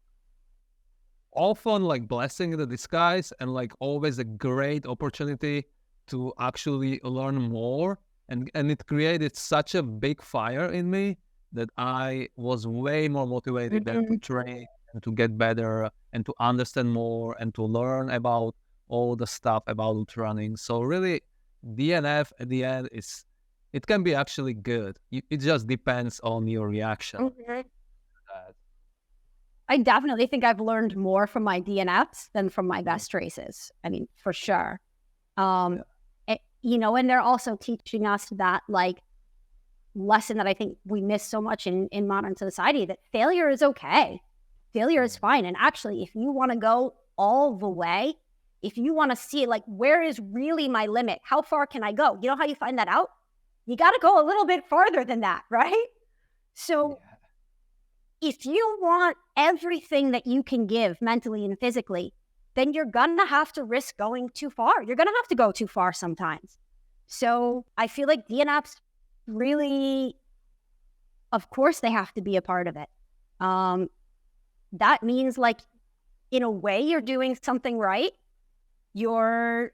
often like blessing in the disguise and like always a great opportunity to actually learn more. And it created such a big fire in me that I was way more motivated than to train and to get better and to understand more and to learn about all the stuff about ultrarunning. So really, DNF at the end it can be actually good. It just depends on your reaction. I definitely think I've learned more from my DNFs than from my best races. For sure. And they're also teaching us that like lesson that I think we miss so much in modern society, that failure is okay. Failure is fine. And actually, if you want to go all the way, if you want to see like, where is really my limit? How far can I go? You know how you find that out? You got to go a little bit farther than that, right? So if you want everything that you can give mentally and physically, then you're going to have to risk going too far. You're going to have to go too far sometimes. So I feel like DNFs really, of course, they have to be a part of it. That means like, in a way, you're doing something right. You're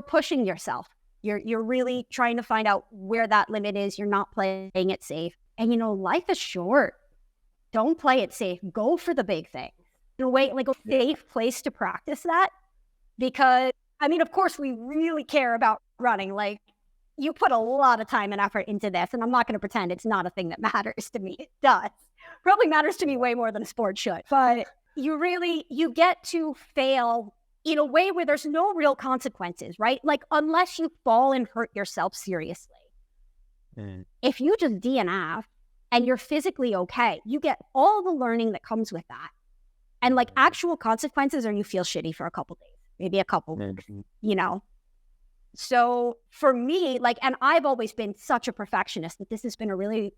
pushing yourself. You're really trying to find out where that limit is. You're not playing it safe. And, life is short. Don't play it safe. Go for the big thing. In a way, like a safe place to practice that. Because, of course, we really care about running. Like, you put a lot of time and effort into this. And I'm not going to pretend it's not a thing that matters to me. It does. Probably matters to me way more than a sport should. But you get to fail in a way where there's no real consequences, right? Like, unless you fall and hurt yourself seriously. If you just DNF and you're physically okay, you get all the learning that comes with that. And like actual consequences are you feel shitty for a couple days, maybe a couple weeks, So for me, like, and I've always been such a perfectionist that this has been a really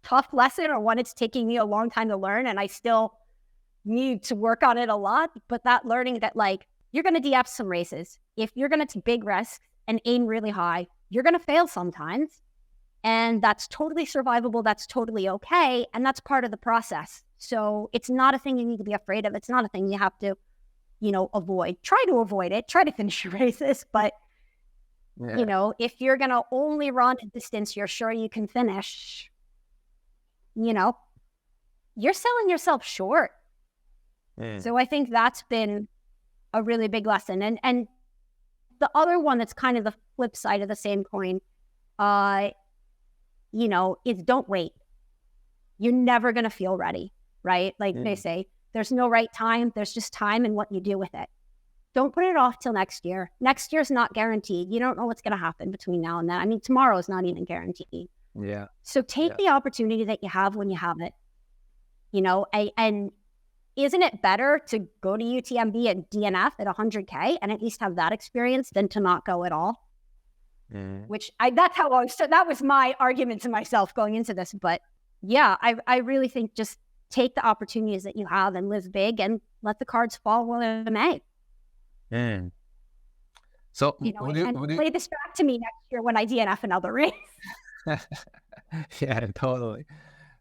tough lesson, or one it's taking me a long time to learn. And I still need to work on it a lot. But that learning that like, you're going to DF some races. If you're going to take big risks and aim really high, you're going to fail sometimes. And that's totally survivable. That's totally okay. And that's part of the process. So it's not a thing you need to be afraid of. It's not a thing you have to, avoid. Try to avoid it. Try to finish your races. But, if you're going to only run a distance you're sure you can finish, you're selling yourself short. So I think that's been a really big lesson. And the other one that's kind of the flip side of the same coin, is don't wait. You're never going to feel ready, right? Like they say, there's no right time. There's just time and what you do with it. Don't put it off till next year. Next year's not guaranteed. You don't know what's going to happen between now and then. Tomorrow is not even guaranteed. Yeah. So take the opportunity that you have when you have it. and isn't it better to go to UTMB at DNF at 100K and at least have that experience than to not go at all? Which that was my argument to myself going into this. But yeah, I really think just take the opportunities that you have and live big and let the cards fall where they may. So play this back to me next year when I DNF another race. Yeah, totally.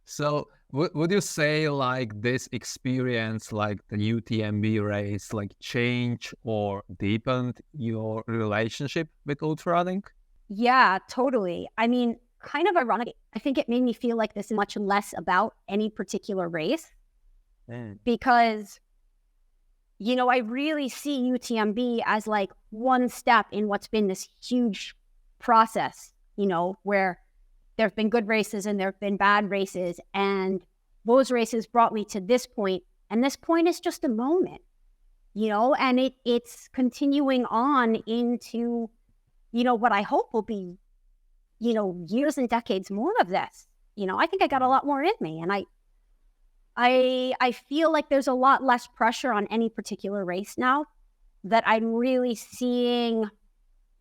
So would you say like this experience, like the UTMB race, like change or deepened your relationship with ultrarunning? Yeah, totally. I mean, kind of ironic. I think it made me feel like this is much less about any particular race because, I really see UTMB as like one step in what's been this huge process, where there have been good races and there have been bad races. And those races brought me to this point. And this point is just a moment, and it's continuing on into, what I hope will be, years and decades more of this. I think I got a lot more in me. And I feel like there's a lot less pressure on any particular race now, that I'm really seeing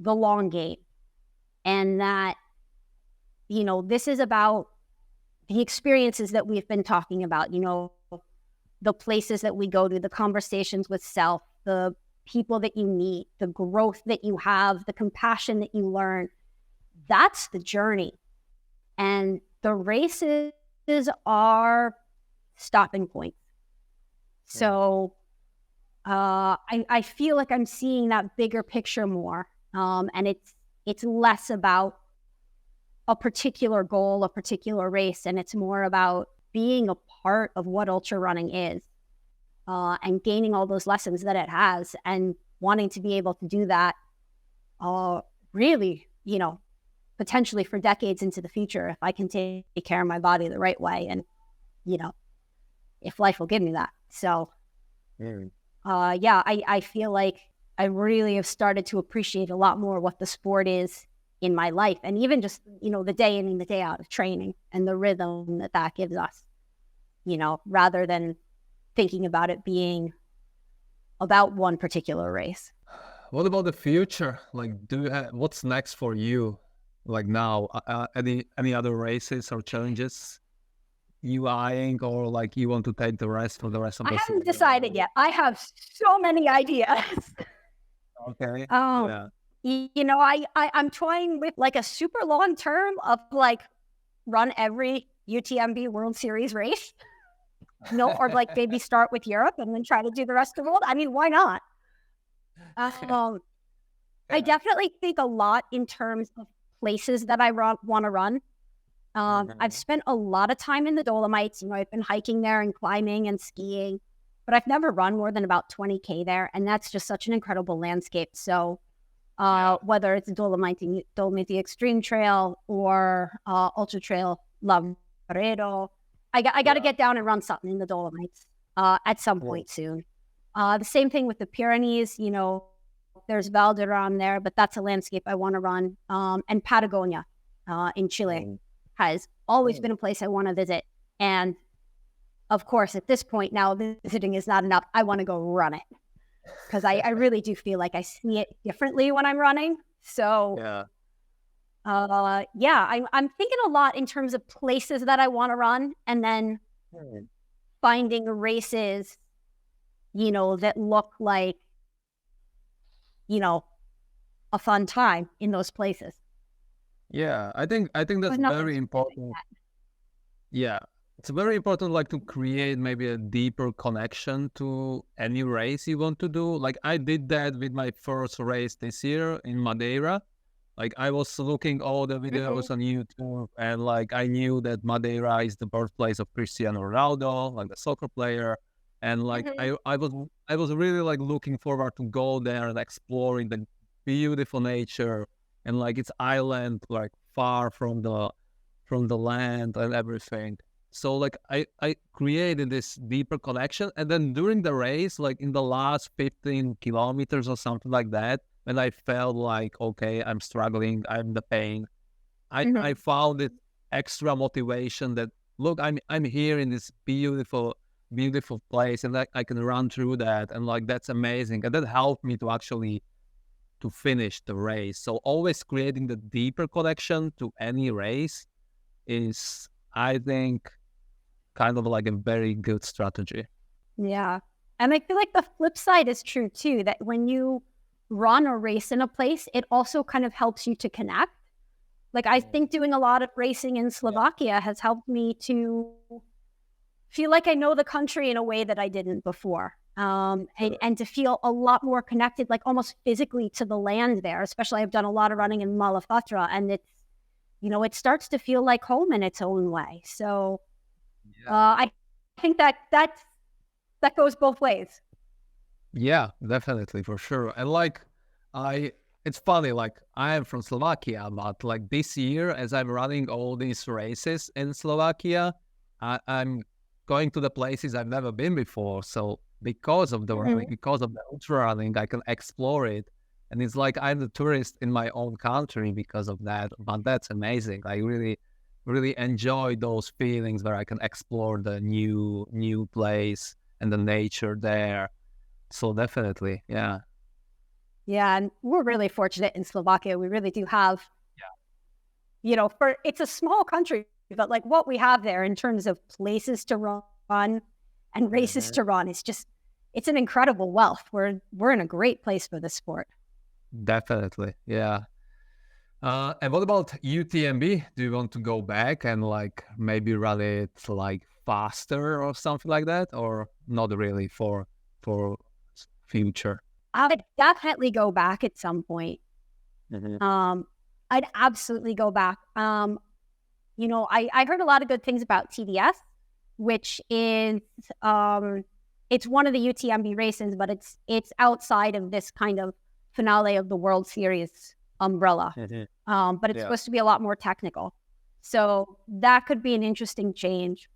the long game, and that, this is about the experiences that we've been talking about, the places that we go to, the conversations with self, the people that you meet, the growth that you have, the compassion that you learn. That's the journey. And the races are stopping points. So I feel like I'm seeing that bigger picture more. And it's less about a particular goal, a particular race, and it's more about being a part of what ultra running is, and gaining all those lessons that it has, and wanting to be able to do that really, potentially for decades into the future, if I can take care of my body the right way, and, if life will give me that. So, I feel like I really have started to appreciate a lot more what the sport is in my life, and even just, the day in and the day out of training and the rhythm that gives us, rather than thinking about it being about one particular race. What about the future? Like, what's next for you? Like now, any other races or challenges you eyeing, or like you want to take the rest for the rest of the season? I haven't season? decided yet. I have so many ideas. Okay. Yeah. I'm toying with like a super long term of like run every UTMB World Series race, or like maybe start with Europe and then try to do the rest of the world. I mean, why not? I definitely think a lot in terms of places that I want to run. I've spent a lot of time in the Dolomites. I've been hiking there and climbing and skiing, but I've never run more than about 20K there. And that's just such an incredible landscape. So whether it's Dolomiti Extreme Trail or Ultra-Trail Lavaredo, I got to get down and run something in the Dolomites at some point soon. The same thing with the Pyrenees. There's Val d'Aran there, but that's a landscape I want to run. And Patagonia in Chile has always been a place I want to visit. And of course, at this point now, visiting is not enough. I want to go run it, because I really do feel like I see it differently when I'm running. So I'm thinking a lot in terms of places that I want to run, and then finding races, that look like, a fun time in those places. Yeah, I think that's very important. Yeah, it's very important, like, to create maybe a deeper connection to any race you want to do. Like, I did that with my first race this year in Madeira. Like, I was looking all the videos on YouTube, and like I knew that Madeira is the birthplace of Cristiano Ronaldo, like the soccer player. And like I was really like looking forward to go there and exploring the beautiful nature, and like its island, like far from the land and everything. So like I created this deeper connection. And then during the race, like in the last 15 kilometers or something like that, when I felt like, okay, I'm struggling, I'm the pain, I found it extra motivation that look, I'm here in this beautiful place, and I can run through that, and like that's amazing, and that helped me to actually to finish the race. So always creating the deeper connection to any race is, I think, kind of like a very good strategy. Yeah. And I feel like the flip side is true too, that when you run or race in a place, it also kind of helps you to connect. Like I think doing a lot of racing in Slovakia has helped me to feel like I know the country in a way that I didn't before. And to feel a lot more connected, like almost physically to the land there. Especially I've done a lot of running in Malafatra, and it's, it starts to feel like home in its own way. So I think that goes both ways. Yeah, definitely, for sure. And like it's funny, like I am from Slovakia, but like this year, as I'm running all these races in Slovakia, I'm going to the places I've never been before. So because of the running, because of the ultra running, I can explore it. And it's like I'm the tourist in my own country because of that. But that's amazing. I really, really enjoy those feelings where I can explore the new place and the nature there. So definitely, yeah. Yeah, and we're really fortunate in Slovakia. We really do have, it's a small country, but like what we have there in terms of places to run and races to run, it's an incredible wealth. We're in a great place for the sport. Definitely, yeah. And what about UTMB? Do you want to go back and like maybe run it like faster or something like that, or not really for future? I would definitely go back at some point. I'd absolutely go back. I heard a lot of good things about TDS, which is it's one of the UTMB races, but it's outside of this kind of finale of the World Series umbrella. But it's supposed to be a lot more technical. So that could be an interesting change.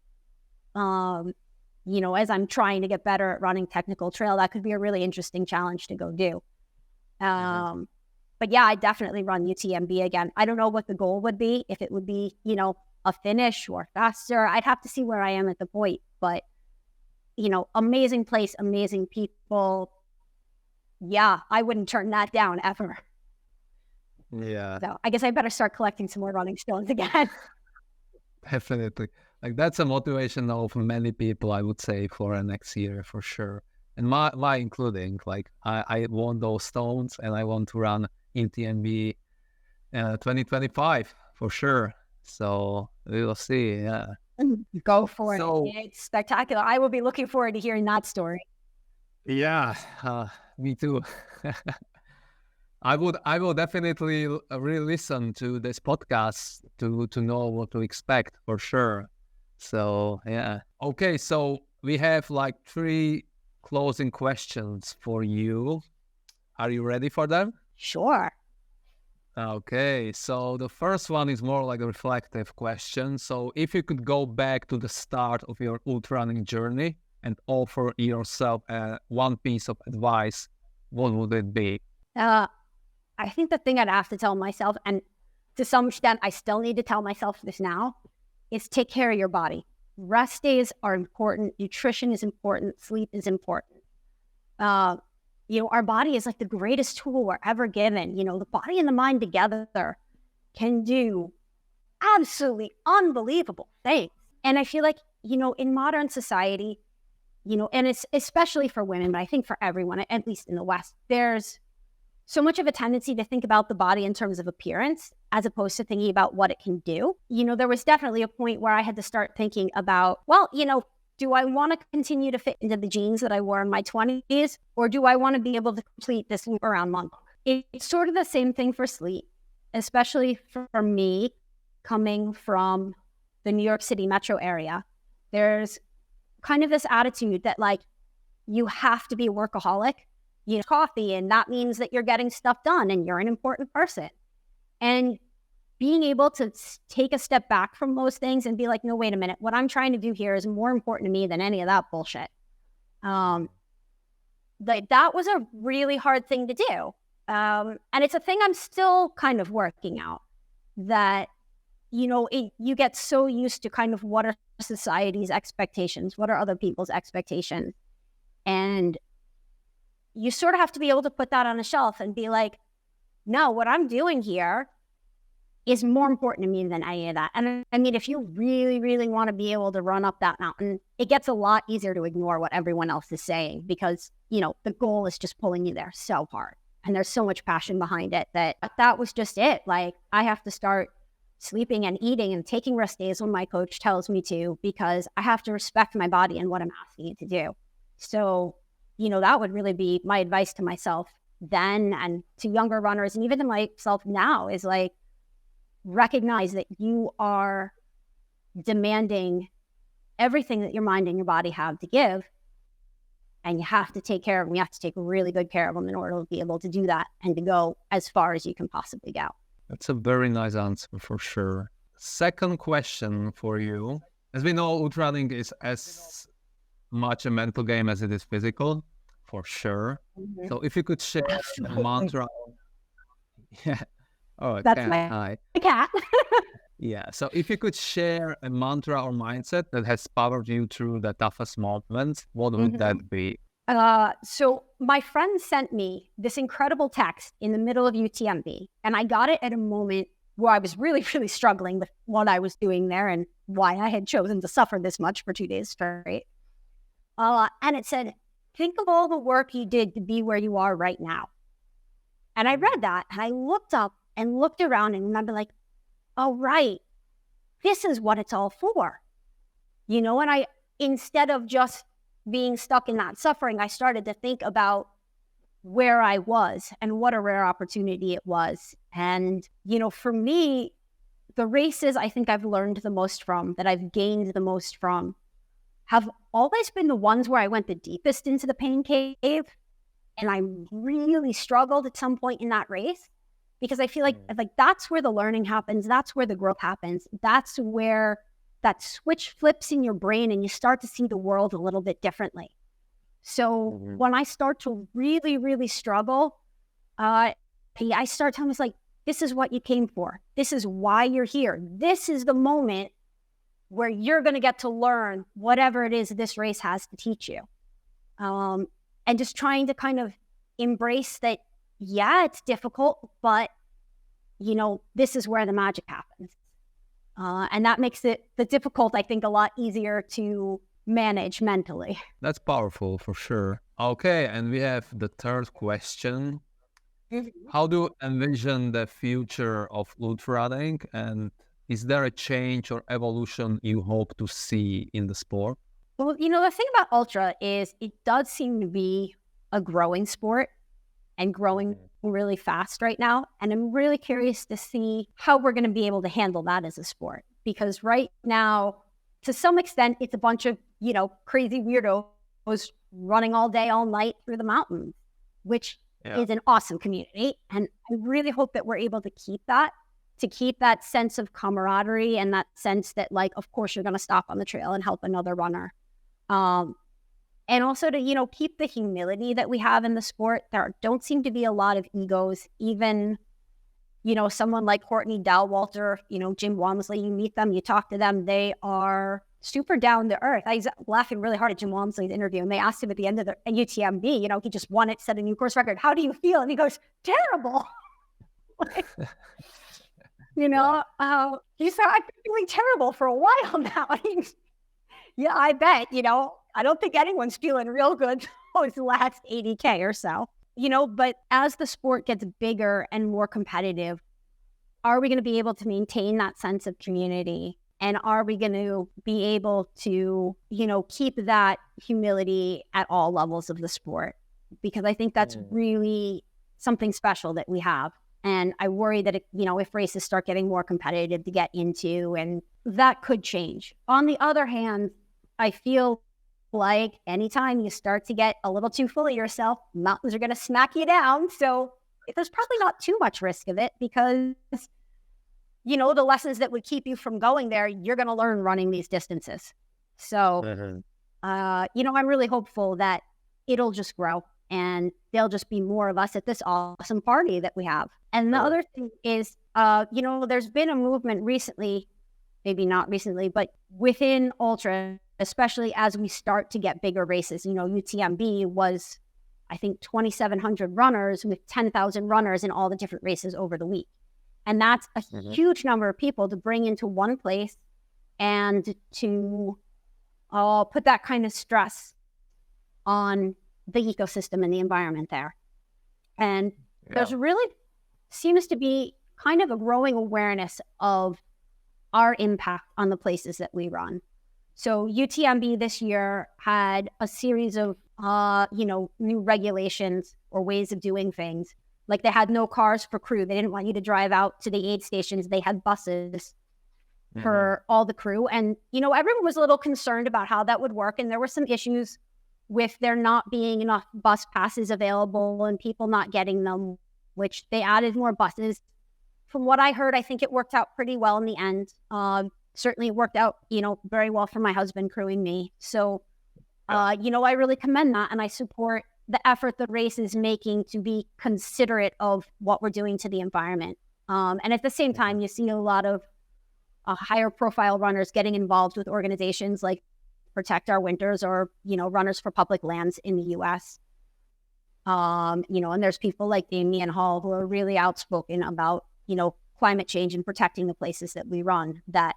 As I'm trying to get better at running technical trail, that could be a really interesting challenge to go do. But yeah, I definitely run UTMB again. I don't know what the goal would be, if it would be, a finish or faster. I'd have to see where I am at the point, but amazing place, amazing people. Yeah, I wouldn't turn that down ever. Yeah. So I guess I better start collecting some more running stones again. Definitely. Like that's a motivation now for many people, I would say, for next year for sure. And my including, like I want those stones and I want to run UTMB 2025 for sure. So we will see. Yeah. Go for it. It's spectacular. I will be looking forward to hearing that story. Yeah, me too. I will definitely re-listen to this podcast to know what to expect for sure. So yeah. Okay, so we have like 3 closing questions for you. Are you ready for them? Sure. Okay, so the first one is more like a reflective question. So if you could go back to the start of your ultra running journey and offer yourself one piece of advice, what would it be? I think the thing I'd have to tell myself, and to some extent I still need to tell myself this now, is take care of your body. Rest days are important. Nutrition is important. Sleep is important. Our body is like the greatest tool we're ever given. The body and the mind together can do absolutely unbelievable things. And I feel like, in modern society, and it's especially for women, but I think for everyone, at least in the West, there's so much of a tendency to think about the body in terms of appearance as opposed to thinking about what it can do. There was definitely a point where I had to start thinking about, do I want to continue to fit into the jeans that I wore in my 20s, or do I want to be able to complete this loop around Mont-Blanc? It's sort of the same thing for sleep, especially for me coming from the New York City metro area. There's kind of this attitude that like you have to be a workaholic. Coffee, and that means that you're getting stuff done and you're an important person. And being able to take a step back from those things and be like, no, wait a minute, what I'm trying to do here is more important to me than any of that bullshit. That was a really hard thing to do. And it's a thing I'm still kind of working out, that, you get so used to kind of what are society's expectations? What are other people's expectations? And you sort of have to be able to put that on a shelf and be like, no, what I'm doing here is more important to me than any of that. And I mean, if you really, really want to be able to run up that mountain, it gets a lot easier to ignore what everyone else is saying because, you know, the goal is just pulling you there so hard. And there's so much passion behind it that was just it. Like, I have to start sleeping and eating and taking rest days when my coach tells me to, because I have to respect my body and what I'm asking it to do. So, you know, that would really be my advice to myself then and to younger runners, and even to myself now, is like, recognize that you are demanding everything that your mind and your body have to give, and you have to take care of them. You have to take really good care of them in order to be able to do that and to go as far as you can possibly go. That's a very nice answer for sure. Second question for you. As we know, ultrarunning is as much a mental game as it is physical, for sure. Mm-hmm. So if you could share a mantra. Yeah. Oh, that's my cat. Yeah. So if you could share a mantra or mindset that has powered you through the toughest moments, what would that be? So my friend sent me this incredible text in the middle of UTMB, and I got it at a moment where I was really, really struggling with what I was doing there and why I had chosen to suffer this much for 2 days straight. And it said, think of all the work you did to be where you are right now. And I read that, and I looked up and looked around and remember, like, oh, right, this is what it's all for. You know, and instead of just being stuck in that suffering, I started to think about where I was and what a rare opportunity it was. And, you know, for me, the races I think I've learned the most from, that I've gained the most from, have always been the ones where I went the deepest into the pain cave. And I really struggled at some point in that race, because I feel like that's where the learning happens. That's where the growth happens. That's where that switch flips in your brain and you start to see the world a little bit differently. So when I start to really, really struggle, I start telling myself, like, this is what you came for. This is why you're here. This is the moment where you're going to get to learn whatever it is this race has to teach you. And just trying to kind of embrace that, yeah, it's difficult, but, you know, this is where the magic happens. And that makes the difficult, I think, a lot easier to manage mentally. That's powerful for sure. Okay, and we have the third question. How do you envision the future of ultrarunning, and is there a change or evolution you hope to see in the sport? Well, you know, the thing about ultra is it does seem to be a growing sport and growing really fast right now. And I'm really curious to see how we're going to be able to handle that as a sport. Because right now, to some extent, it's a bunch of, you know, crazy weirdos running all day, all night through the mountains, which is an awesome community. And I really hope that we're able to keep that sense of camaraderie and that sense that, like, of course, you're going to stop on the trail and help another runner. And also to, you know, keep the humility that we have in the sport. There don't seem to be a lot of egos. Even, you know, someone like Courtney Dalwalter, you know, Jim Walmsley, you meet them, you talk to them, they are super down to earth. I was laughing really hard at Jim Walmsley's interview, and they asked him at the end of the UTMB, you know, he just won it, set a new course record. How do you feel? And he goes, terrible. You know, he said, I've been feeling terrible for a while now. Yeah, I bet, you know, I don't think anyone's feeling real good those last 80K or so, you know, but as the sport gets bigger and more competitive, are we going to be able to maintain that sense of community? And are we going to be able to, you know, keep that humility at all levels of the sport? Because I think that's really something special that we have. And I worry that, you know, if races start getting more competitive to get into, and that could change. On the other hand, I feel like anytime you start to get a little too full of yourself, mountains are going to smack you down. So there's probably not too much risk of it, because, you know, the lessons that would keep you from going there, you're going to learn running these distances. So, you know, I'm really hopeful that it'll just grow and there'll just be more of us at this awesome party that we have. And the other thing is, you know, there's been a movement recently maybe not recently, but within ultra, especially as we start to get bigger races, UTMB was, I think, 2,700 runners with 10,000 runners in all the different races over the week. And that's a huge number of people to bring into one place and to put that kind of stress on the ecosystem and the environment there. And there's really seems to be kind of a growing awareness of our impact on the places that we run. So UTMB this year had a series of, new regulations or ways of doing things. Like they had no cars for crew. They didn't want you to drive out to the aid stations. They had buses for all the crew. And, everyone was a little concerned about how that would work. And there were some issues with there not being enough bus passes available and people not getting them, which they added more buses. From what I heard, I think it worked out pretty well in the end. Certainly it worked out, very well for my husband crewing me. So, I really commend that. And I support the effort the race is making to be considerate of what we're doing to the environment. And at the same time, you see a lot of higher profile runners getting involved with organizations like Protect Our Winters or, Runners for Public Lands in the US. And there's people like Damian Hall who are really outspoken about, climate change and protecting the places that we run, that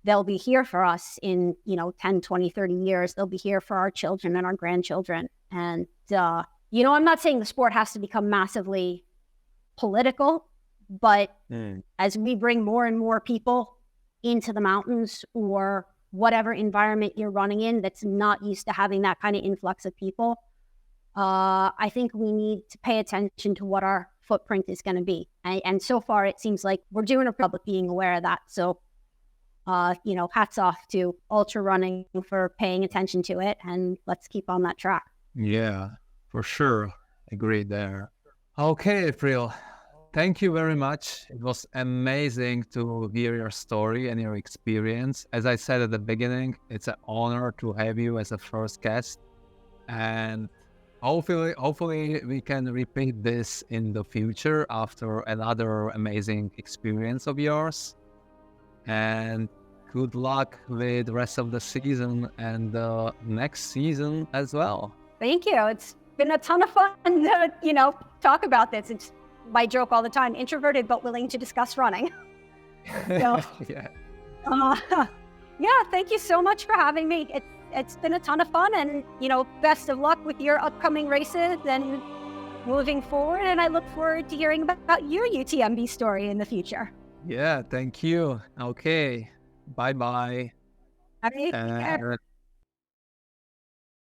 they'll be here for us in, 10, 20, 30 years. They'll be here for our children and our grandchildren. And, I'm not saying the sport has to become massively political, but as we bring more and more people into the mountains or whatever environment you're running in that's not used to having that kind of influx of people, I think we need to pay attention to what our footprint is going to be. And so far, it seems like we're doing a public being aware of that. So, hats off to ultra running for paying attention to it, and let's keep on that track. Yeah, for sure. Agreed there. Okay, April. Thank you very much. It was amazing to hear your story and your experience. As I said at the beginning, it's an honor to have you as a first guest. And hopefully we can repeat this in the future after another amazing experience of yours. And good luck with the rest of the season and the next season as well. Thank you. It's been a ton of fun to, talk about this. It's my joke all the time, introverted but willing to discuss running. So, thank you so much for having me. It's been a ton of fun, and best of luck with your upcoming races and moving forward. And I look forward to hearing about your UTMB story in the future. Yeah, thank you. Okay, bye-bye. All right, take care.